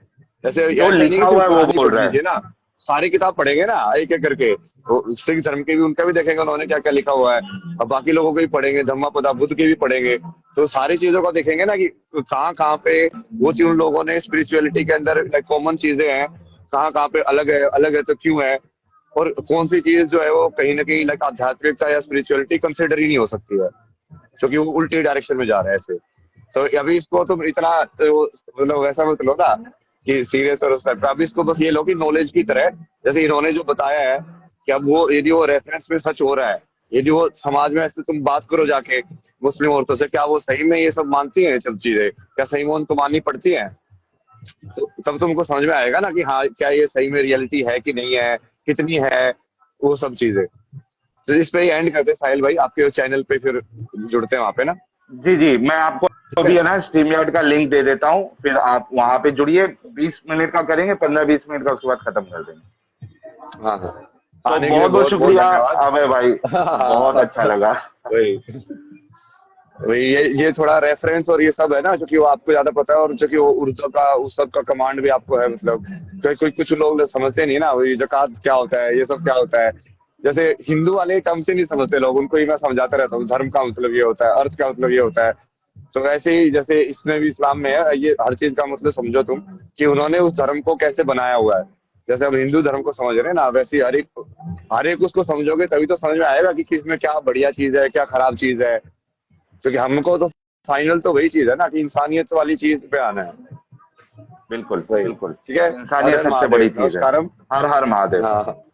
जैसे जो ऐसा नहीं लिखा कि हुआ सिर्फ है वो कुरान ही बोल पढ़ रहा है। लीजिए ना, सारी किताब पढ़ेंगे ना एक एक करके। तो सिख धर्म के भी उनका भी देखेंगे उन्होंने क्या क्या लिखा हुआ है, और बाकी लोगों को भी पढ़ेंगे, धम्मपद बुद्ध के भी पढ़ेंगे। तो सारी चीजों को देखेंगे ना कि कहाँ कहाँ पे वो चीज उन लोगों ने स्पिरिचुअलिटी के अंदर कॉमन चीजें हैं, कहाँ कहाँ पे अलग है तो क्यों है, और कौन सी चीज जो है वो कहीं ना कहीं लाइक आध्यात्मिकता या स्पिरिचुअलिटी कंसिडर ही नहीं हो सकती है, क्योंकि वो उल्टी डायरेक्शन में जा रहे हैं ऐसे। तो अभी इसको तुम इतना तो मतलब वैसा मत लो ना कि सीरियस और उस टाइप का। अब इसको बस ये लो कि नॉलेज की तरह, जैसे इन्होंने जो बताया है कि अब वो यदि वो रेफरेंस में सच हो रहा है, यदि वो समाज में ऐसे तुम बात करो जाके मुस्लिम औरतों से, क्या वो सही में ये सब मानती हैं, ये सब चीजें क्या सही में उनको माननी पड़ती हैं, तो तब तुमको समझ में आएगा ना कि हाँ क्या ये सही में रियलिटी है कि नहीं है, कितनी है, वो सब चीजें। तो इस पे ही एंड करते हैं साहिल भाई, आपके चैनल पे फिर जुड़ते हैं वहां पे ना। जी जी, मैं आपको ठीक अभी है। है ना स्ट्रीम यार्ड का लिंक दे देता हूँ, फिर आप वहां पे जुड़िए। 20 मिनट का करेंगे, 15-20 मिनट का, उसके बाद खत्म कर देंगे। हाँ हाँ, तो आने के लिए बहुत बहुत बहुत बहुत शुक्रिया धन्यवाद। अभय भाई, बहुत अच्छा लगा। वही वही, ये थोड़ा रेफरेंस और ये सब है ना, क्योंकि वो आपको ज्यादा पता है, और क्योंकि वो उर्दू का उस सब का कमांड भी आपको है, मतलब कोई कुछ लोग समझते नहीं ना, वही ज़कात क्या होता है, ये सब क्या होता है। जैसे हिंदू वाले टर्म से नहीं समझते लोग, उनको ही मैं समझाता रहता हूँ, धर्म का मतलब ये होता है, अर्थ का मतलब ये होता है। तो वैसे ही जैसे इसमें भी इस्लाम में है, ये हर चीज का मतलब समझो तुम कि उन्होंने उस धर्म को कैसे बनाया हुआ है। जैसे हम हिंदू धर्म को समझ रहे हैं ना, वैसे ही हर एक उसको समझोगे तभी तो समझ में आएगा कि किसमें क्या बढ़िया चीज है, क्या खराब चीज है। क्योंकि हमको तो फाइनल तो वही चीज है ना कि इंसानियत वाली चीज पे आना है। बिल्कुल वही बिल्कुल, ठीक है। हर इंसानियत हर सबसे बड़ी महादेव, चीज है। नमस्कारम। हर हर महादेव। हाँ।